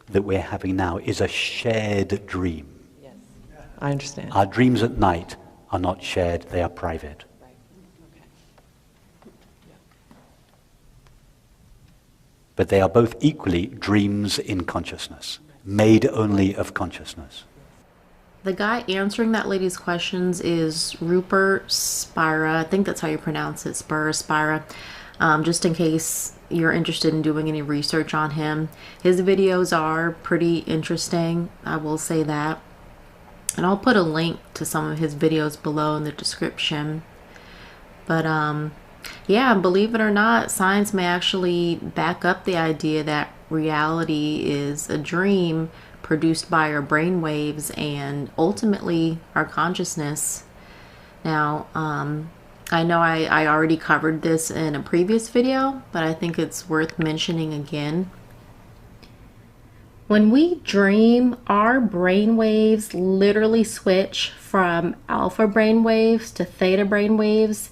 that we're having now is a shared dream. Yes, I understand. Our dreams at night are not shared, they are private. Right. Okay. Yeah. But they are both equally dreams in consciousness, made only of consciousness. The guy answering that lady's questions is Rupert Spira. I think that's how you pronounce it, Spira. Just in case you're interested in doing any research on him. His videos are pretty interesting, I will say that. And I'll put a link to some of his videos below in the description. But yeah, believe it or not, science may actually back up the idea that reality is a dream produced by our brain waves and ultimately our consciousness. Now, I know I already covered this in a previous video, but I think it's worth mentioning again. When we dream, our brain waves literally switch from alpha brain waves to theta brain waves,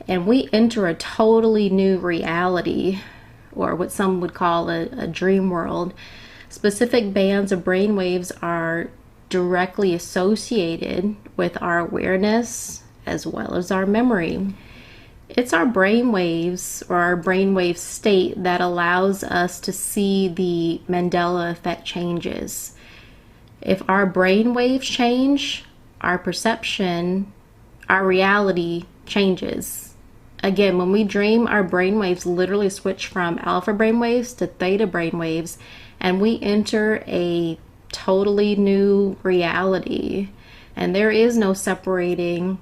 and we enter a totally new reality, or what some would call a dream world. Specific bands of brain waves are directly associated with our awareness as well as our memory. It's our brain waves or our brainwave state that allows us to see the Mandela Effect changes. If our brain waves change, our perception, our reality changes. Again, when we dream, our brain waves literally switch from alpha brain waves to theta brain waves, and we enter a totally new reality. And there is no separating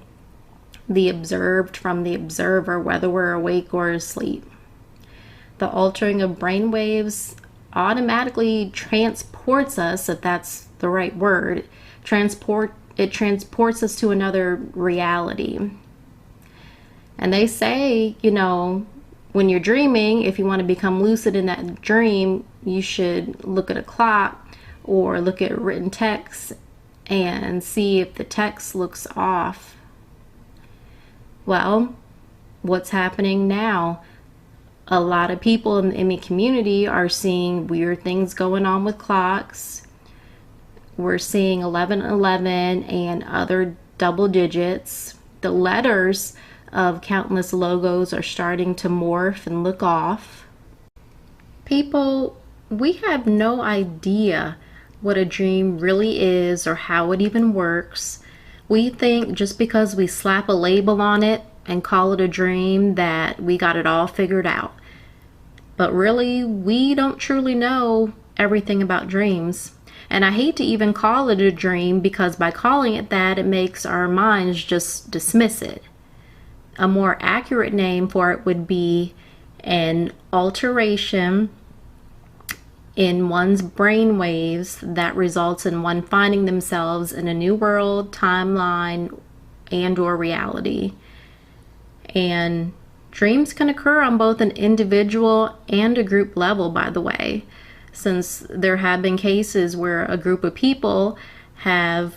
the observed from the observer, whether we're awake or asleep. The altering of brain waves automatically transports us, if that's the right word, it transports us to another reality. And they say, you know, when you're dreaming, if you want to become lucid in that dream, you should look at a clock or look at written text and see if the text looks off. Well, what's happening now? A lot of people in the community are seeing weird things going on with clocks. We're seeing 1111 and other double digits. The letters of countless logos are starting to morph and look off. People, we have no idea what a dream really is or how it even works. We think just because we slap a label on it and call it a dream that we got it all figured out. But really, we don't truly know everything about dreams. And I hate to even call it a dream, because by calling it that, it makes our minds just dismiss it. A more accurate name for it would be an alteration in one's brain waves that results in one finding themselves in a new world, timeline, and or reality. And dreams can occur on both an individual and a group level, by the way, since there have been cases where a group of people have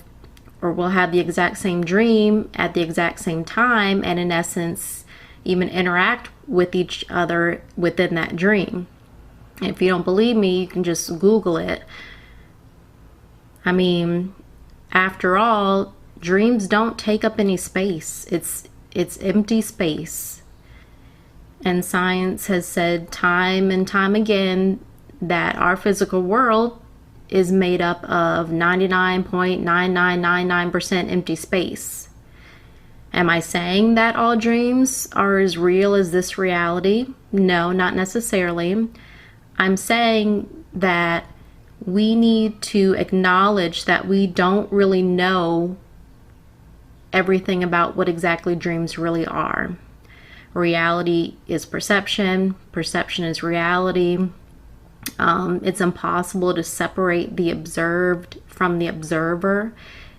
or will have the exact same dream at the exact same time, and in essence even interact with each other within that dream. If you don't believe me, you can just Google it. I mean, after all, dreams don't take up any space. It's empty space. And science has said time and time again that our physical world is made up of 99.9999% empty space. Am I saying that all dreams are as real as this reality? No, not necessarily. I'm saying that we need to acknowledge that we don't really know everything about what exactly dreams really are. Reality is perception. Perception is reality. It's impossible to separate the observed from the observer.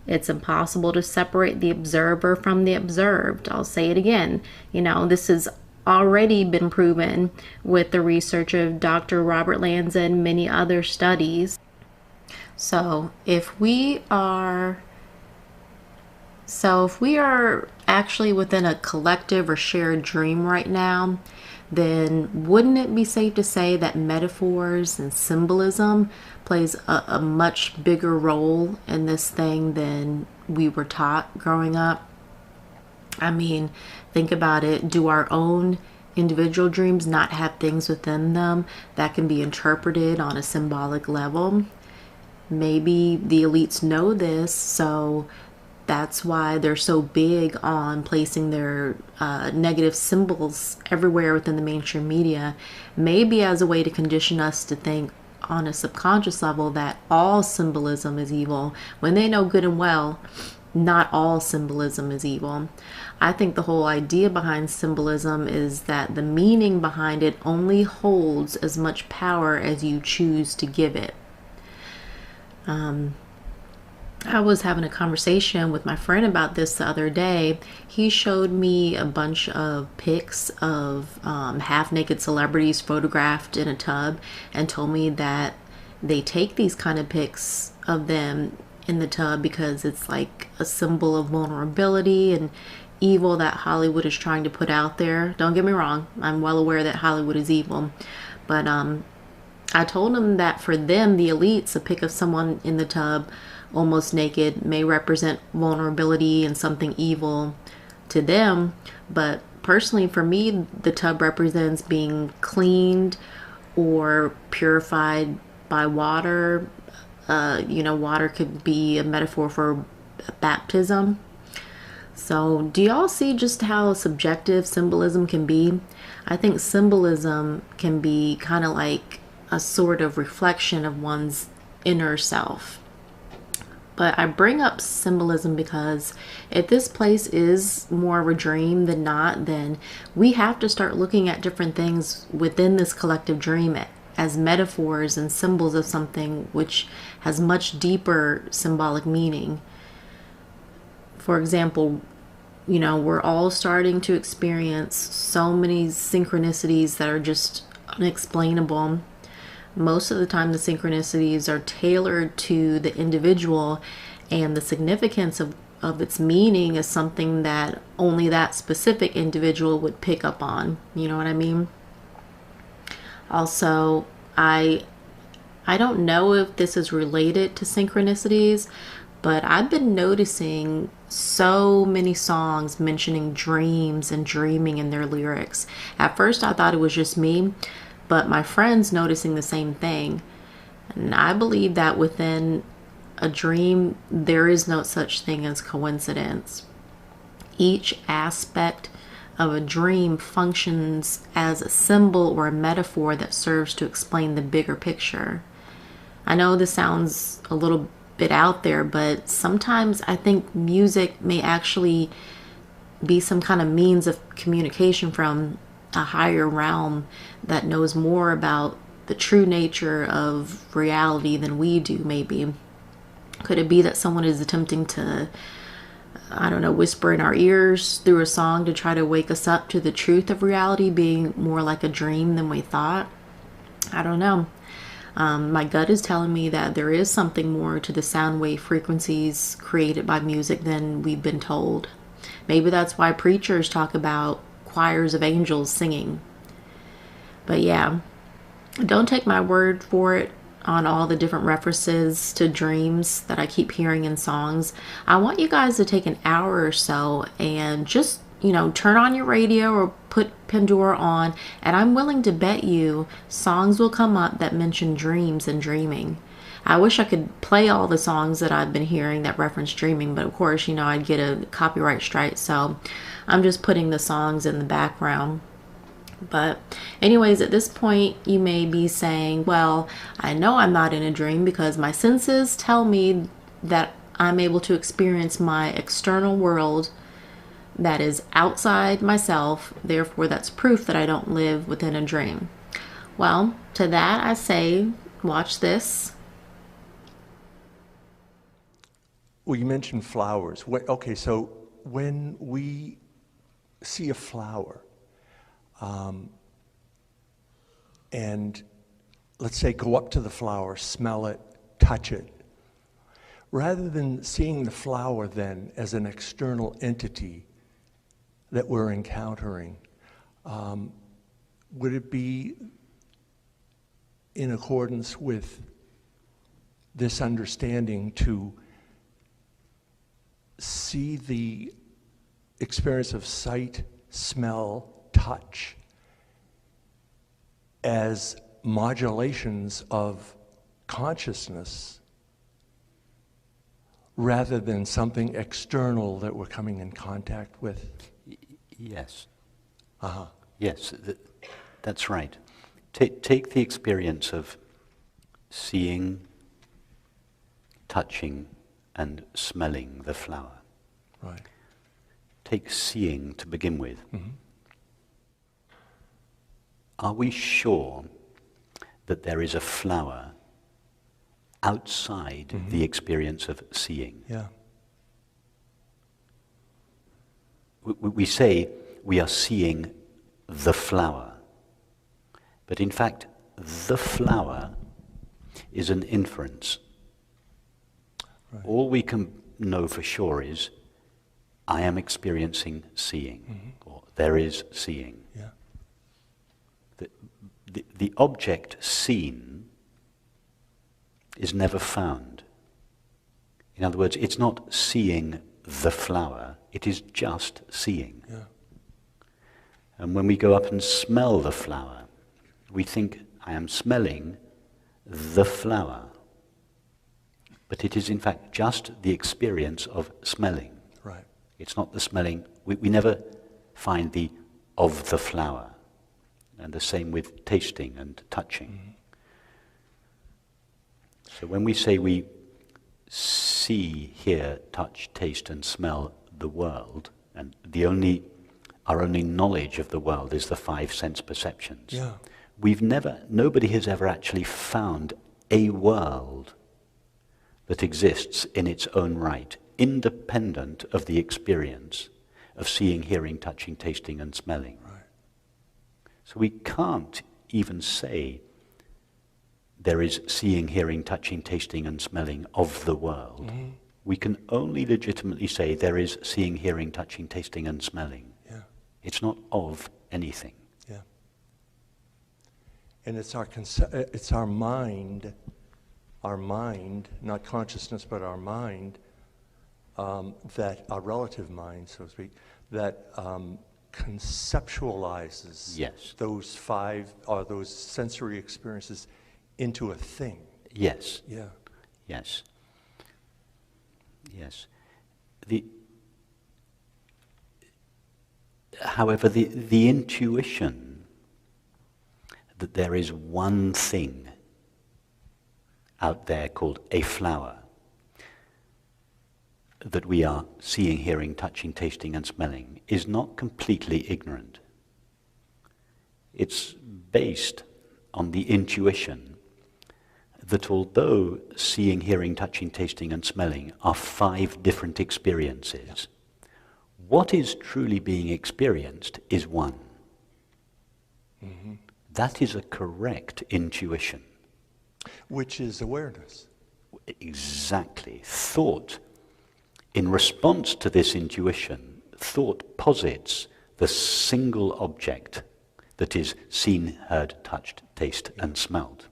It's impossible to separate the observer from the observed. I'll say it again. This has already been proven with the research of Dr. Robert Lanza and many other studies. So if we are actually within a collective or shared dream right now, then wouldn't it be safe to say that metaphors and symbolism plays a much bigger role in this thing than we were taught growing up? I mean, think about it. Do our own individual dreams not have things within them that can be interpreted on a symbolic level? Maybe the elites know this, so that's why they're so big on placing their negative symbols everywhere within the mainstream media, maybe as a way to condition us to think on a subconscious level that all symbolism is evil, when they know good and well not all symbolism is evil. I think the whole idea behind symbolism is that the meaning behind it only holds as much power as you choose to give it. I was having a conversation with my friend about this the other day. He showed me a bunch of pics of half-naked celebrities photographed in a tub and told me that they take these kind of pics of them in the tub because it's like a symbol of vulnerability and evil that Hollywood is trying to put out there. Don't get me wrong, I'm well aware that Hollywood is evil, but I told him that for them, the elites, a pic of someone in the tub almost naked may represent vulnerability and something evil to them, but personally for me, the tub represents being cleaned or purified by water. Water could be a metaphor for baptism. So do y'all see just how subjective symbolism can be? I think symbolism can be kind of like a sort of reflection of one's inner self. But I bring up symbolism because if this place is more of a dream than not, then we have to start looking at different things within this collective dream as metaphors and symbols of something which has much deeper symbolic meaning. For example, we're all starting to experience so many synchronicities that are just unexplainable. Most of the time the synchronicities are tailored to the individual, and the significance of its meaning is something that only that specific individual would pick up on. You know what I mean? Also, I don't know if this is related to synchronicities, but I've been noticing so many songs mentioning dreams and dreaming in their lyrics. At first I thought it was just me, but my friends noticing the same thing. And I believe that within a dream, there is no such thing as coincidence. Each aspect of a dream functions as a symbol or a metaphor that serves to explain the bigger picture. I know this sounds a little bit out there, but sometimes I think music may actually be some kind of means of communication from a higher realm that knows more about the true nature of reality than we do, maybe. Could it be that someone is attempting to, I don't know, whisper in our ears through a song to try to wake us up to the truth of reality being more like a dream than we thought? I don't know. My gut is telling me that there is something more to the sound wave frequencies created by music than we've been told. Maybe that's why preachers talk about choirs of angels singing. But yeah, don't take my word for it on all the different references to dreams that I keep hearing in songs. I want you guys to take an hour or so and just, turn on your radio or put Pandora on, and I'm willing to bet you songs will come up that mention dreams and dreaming. I wish I could play all the songs that I've been hearing that reference dreaming, but of course, I'd get a copyright strike, so I'm just putting the songs in the background. But anyways, at this point, you may be saying, well, I know I'm not in a dream because my senses tell me that I'm able to experience my external world that is outside myself. Therefore, that's proof that I don't live within a dream. Well, to that I say, watch this. Well, you mentioned flowers. Okay, so when we see a flower, and let's say go up to the flower, smell it, touch it, rather than seeing the flower then as an external entity that we're encountering, would it be in accordance with this understanding to see the experience of sight, smell, touch as modulations of consciousness rather than something external that we're coming in contact with? Yes. Uh-huh. Yes, that's right. Take the experience of seeing, touching, and smelling the flower. Right. Take seeing to begin with. Mm-hmm. Are we sure that there is a flower outside the experience of seeing? Yeah. We say we are seeing the flower, but in fact, the flower is an inference. Right. All we can know for sure is, I am experiencing seeing, or there is seeing. Yeah. The object seen is never found. In other words, it's not seeing the flower, it is just seeing. Yeah. And when we go up and smell the flower, we think, I am smelling the flower. But it is in fact just the experience of smelling. Right. It's not the smelling. We never find the of the flower. And the same with tasting and touching. So when we say we see, hear, touch, taste, and smell the world, and our only knowledge of the world is the five sense perceptions. Yeah. Nobody has ever actually found a world that exists in its own right, independent of the experience of seeing, hearing, touching, tasting, and smelling. Right. So we can't even say there is seeing, hearing, touching, tasting, and smelling of the world. We can only legitimately say there is seeing, hearing, touching, tasting, and smelling. Yeah. It's not of anything. Yeah. And it's our mind, not consciousness, but our mind, that our relative mind, so to speak, that conceptualizes those five or those sensory experiences into a thing. Yes. Yeah. Yes. Yes. However, the intuition that there is one thing out there called a flower that we are seeing, hearing, touching, tasting, and smelling is not completely ignorant. It's based on the intuition that although seeing, hearing, touching, tasting, and smelling are 5 different experiences, what is truly being experienced is one. Mm-hmm. That is a correct intuition. Which is awareness. Exactly. Thought, in response to this intuition, thought posits the single object that is seen, heard, touched, tasted, and smelled.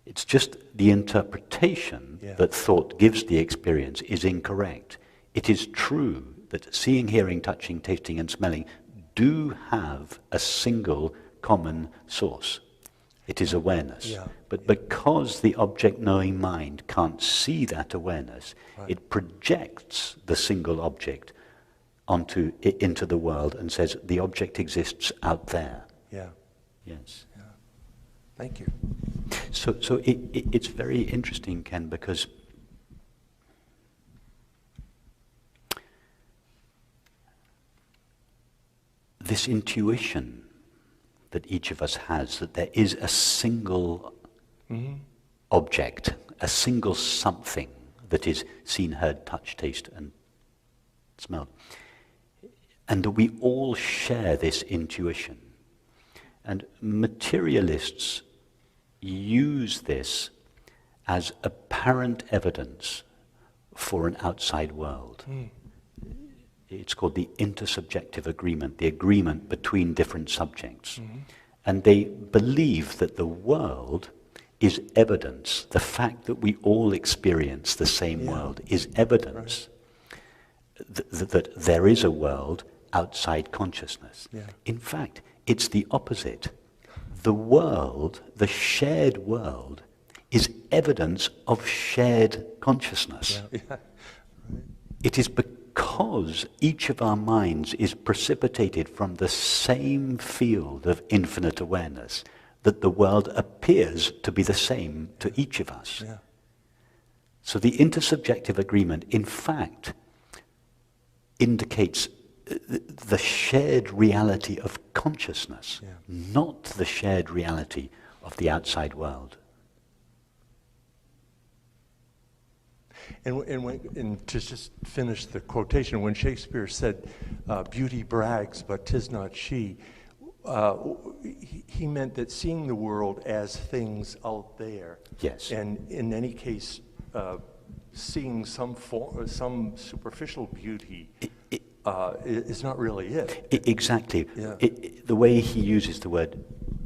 It's just the interpretation that thought gives the experience is incorrect. It is true that seeing, hearing, touching, tasting, and smelling do have a single common source. It is awareness. But because the object-knowing mind can't see that awareness, it projects the single object into the world and says the object exists out there. Yeah. Yes. Yeah. Thank you. So it's very interesting, Ken, because this intuition that each of us has, that there is a single object, a single something that is seen, heard, touched, tasted, and smelled, and that we all share this intuition. And materialists use this as apparent evidence for an outside world. It's called the intersubjective agreement, the agreement between different subjects. And they believe that the world is evidence. The fact that we all experience the same world is evidence that there is a world outside consciousness. In fact, it's the opposite. The world, the shared world, is evidence of shared consciousness. It is because each of our minds is precipitated from the same field of infinite awareness that the world appears to be the same to each of us. So the intersubjective agreement, in fact, indicates the shared reality of consciousness, not the shared reality of the outside world. And to just finish the quotation, when Shakespeare said, beauty brags, but 'tis not she, he meant that seeing the world as things out there, and in any case, seeing some superficial beauty is not really it. Exactly. The way he uses the word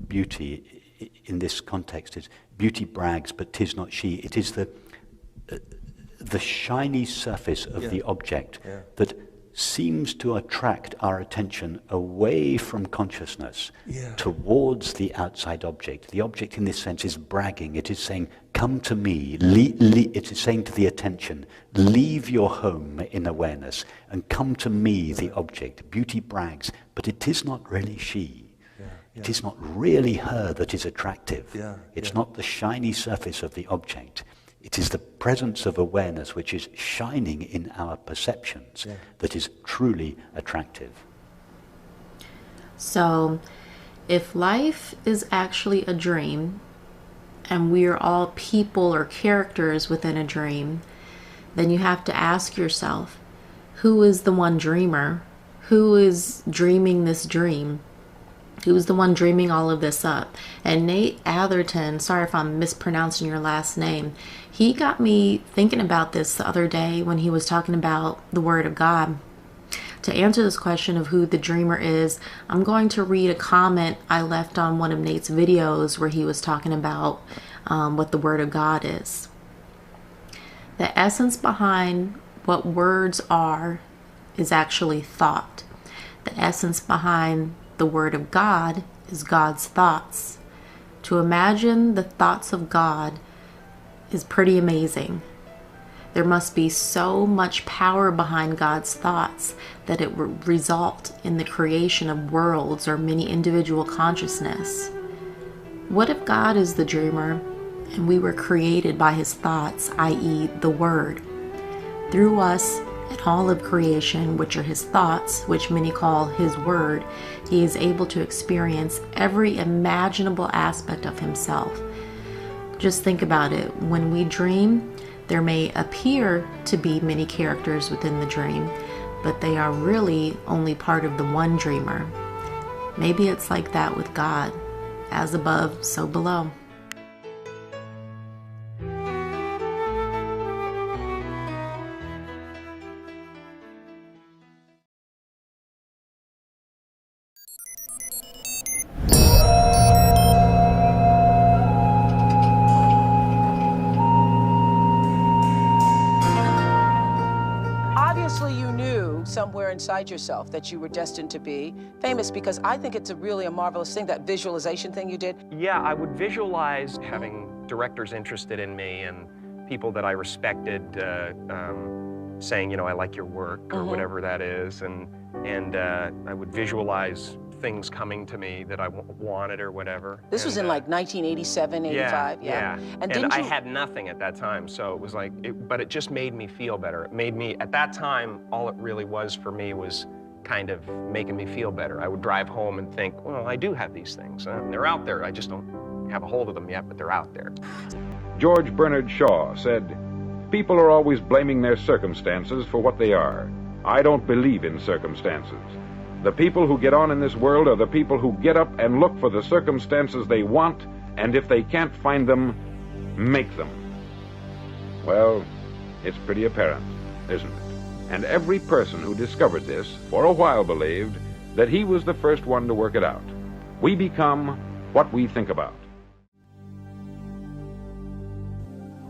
beauty in this context is beauty brags, but 'tis not she. It is the shiny surface of the object that seems to attract our attention away from consciousness towards the outside object. The object in this sense is bragging. It is saying, come to me. It is saying to the attention, leave your home in awareness and come to me, the object. Beauty brags, but it is not really she. It is not really her that is attractive. It's not the shiny surface of the object. It is the presence of awareness which is shining in our perceptions that is truly attractive. So, if life is actually a dream, and we are all people or characters within a dream, then you have to ask yourself, who is the one dreamer? Who is dreaming this dream? Who's the one dreaming all of this up? And Nate Atherton, sorry if I'm mispronouncing your last name, he got me thinking about this the other day when he was talking about the Word of God. To answer this question of who the dreamer is, I'm going to read a comment I left on one of Nate's videos where he was talking about what the Word of God is. The essence behind what words are is actually thought. The essence behind the Word of God is God's thoughts. To imagine the thoughts of God is pretty amazing. There must be so much power behind God's thoughts that it would result in the creation of worlds or many individual consciousness. What if God is the dreamer and we were created by his thoughts, i.e. the Word? Through us and all of creation, which are his thoughts, which many call his Word, he is able to experience every imaginable aspect of himself. Just think about it. When we dream, there may appear to be many characters within the dream, but they are really only part of the one dreamer. Maybe it's like that with God. As above, so below. Obviously you knew somewhere inside yourself that you were destined to be famous, because I think it's really a marvelous thing, that visualization thing you did. Yeah, I would visualize having directors interested in me and people that I respected saying, you know, I like your work, or whatever that is, and I would visualize things coming to me that I wanted or whatever. This was in like 1987, 85, yeah. And didn't I you... had nothing at that time, so it was like, but it just made me feel better. It made me, at that time, all it really was for me was kind of making me feel better. I would drive home and think, well, I do have these things. They're out there. I just don't have a hold of them yet, but they're out there. George Bernard Shaw said, "People are always blaming their circumstances for what they are. I don't believe in circumstances. The people who get on in this world are the people who get up and look for the circumstances they want, and if they can't find them, make them." Well, it's pretty apparent, isn't it? And every person who discovered this for a while believed that he was the first one to work it out. We become what we think about.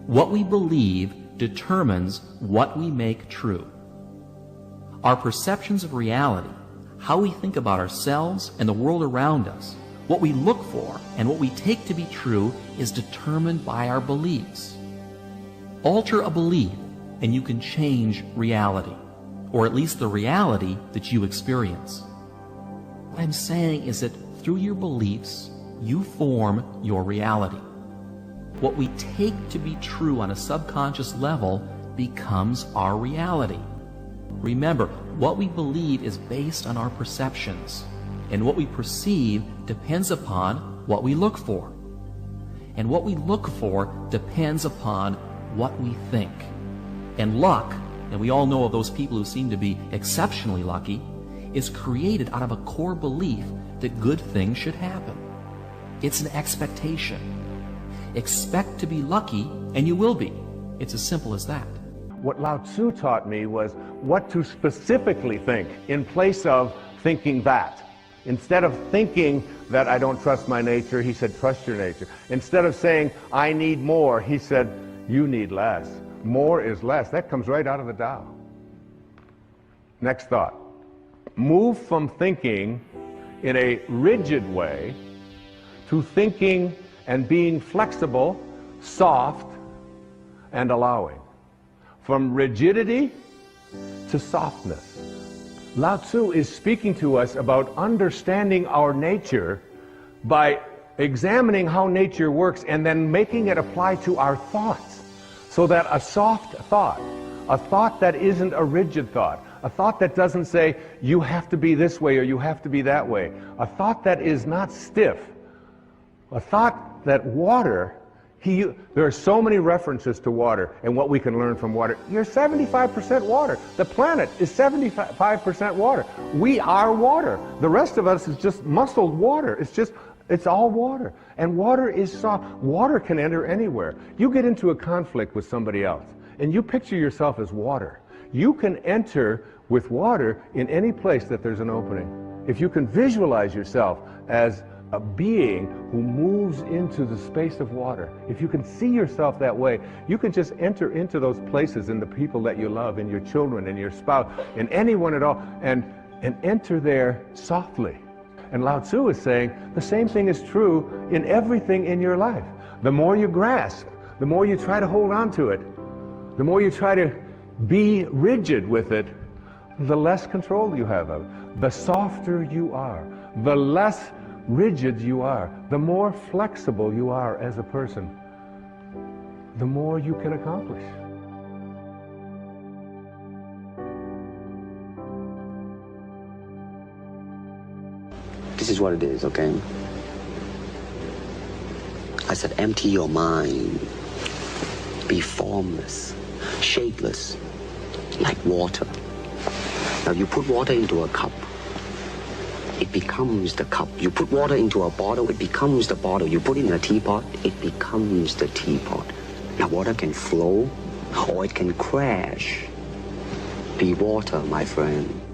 What we believe determines what we make true. Our perceptions of reality, how we think about ourselves and the world around us, what we look for and what we take to be true, is determined by our beliefs. Alter a belief and you can change reality, or at least the reality that you experience. What I'm saying is that through your beliefs, you form your reality. What we take to be true on a subconscious level becomes our reality. Remember, what we believe is based on our perceptions, and what we perceive depends upon what we look for. And what we look for depends upon what we think. And luck, and we all know of those people who seem to be exceptionally lucky, is created out of a core belief that good things should happen. It's an expectation. Expect to be lucky, and you will be. It's as simple as that. What Lao Tzu taught me was what to specifically think in place of thinking that. Instead of thinking that I don't trust my nature, he said, trust your nature. Instead of saying, I need more, he said, you need less. More is less. That comes right out of the Tao. Next thought. Move from thinking in a rigid way to thinking and being flexible, soft, and allowing. From rigidity to softness. Lao Tzu is speaking to us about understanding our nature by examining how nature works and then making it apply to our thoughts. So that a soft thought, a thought that isn't a rigid thought, a thought that doesn't say, you have to be this way or you have to be that way, a thought that is not stiff, a thought that water, there are so many references to water and what we can learn from water. You're 75% water. The planet is 75% water. We are water. The rest of us is just muscled water. It's all water. And water is soft. Water can enter anywhere. You get into a conflict with somebody else, and you picture yourself as water. You can enter with water in any place that there's an opening. If you can visualize yourself as a being who moves into the space of water, if you can see yourself that way, you can just enter into those places in the people that you love, in your children, in your spouse, in anyone at all, and enter there softly. And Lao Tzu is saying the same thing is true in everything in your life. The more you grasp, the more you try to hold on to it, The more you try to be rigid with it, the less control you have of it. The softer you are, the less rigid you are, the more flexible you are as a person, the more you can accomplish. This is what it is, okay? I said, empty your mind. Be formless, shapeless, like water. Now you put water into a cup, it becomes the cup. You put water into a bottle, it becomes the bottle. You put it in a teapot, it becomes the teapot. Now water can flow, or it can crash. Be water, my friend.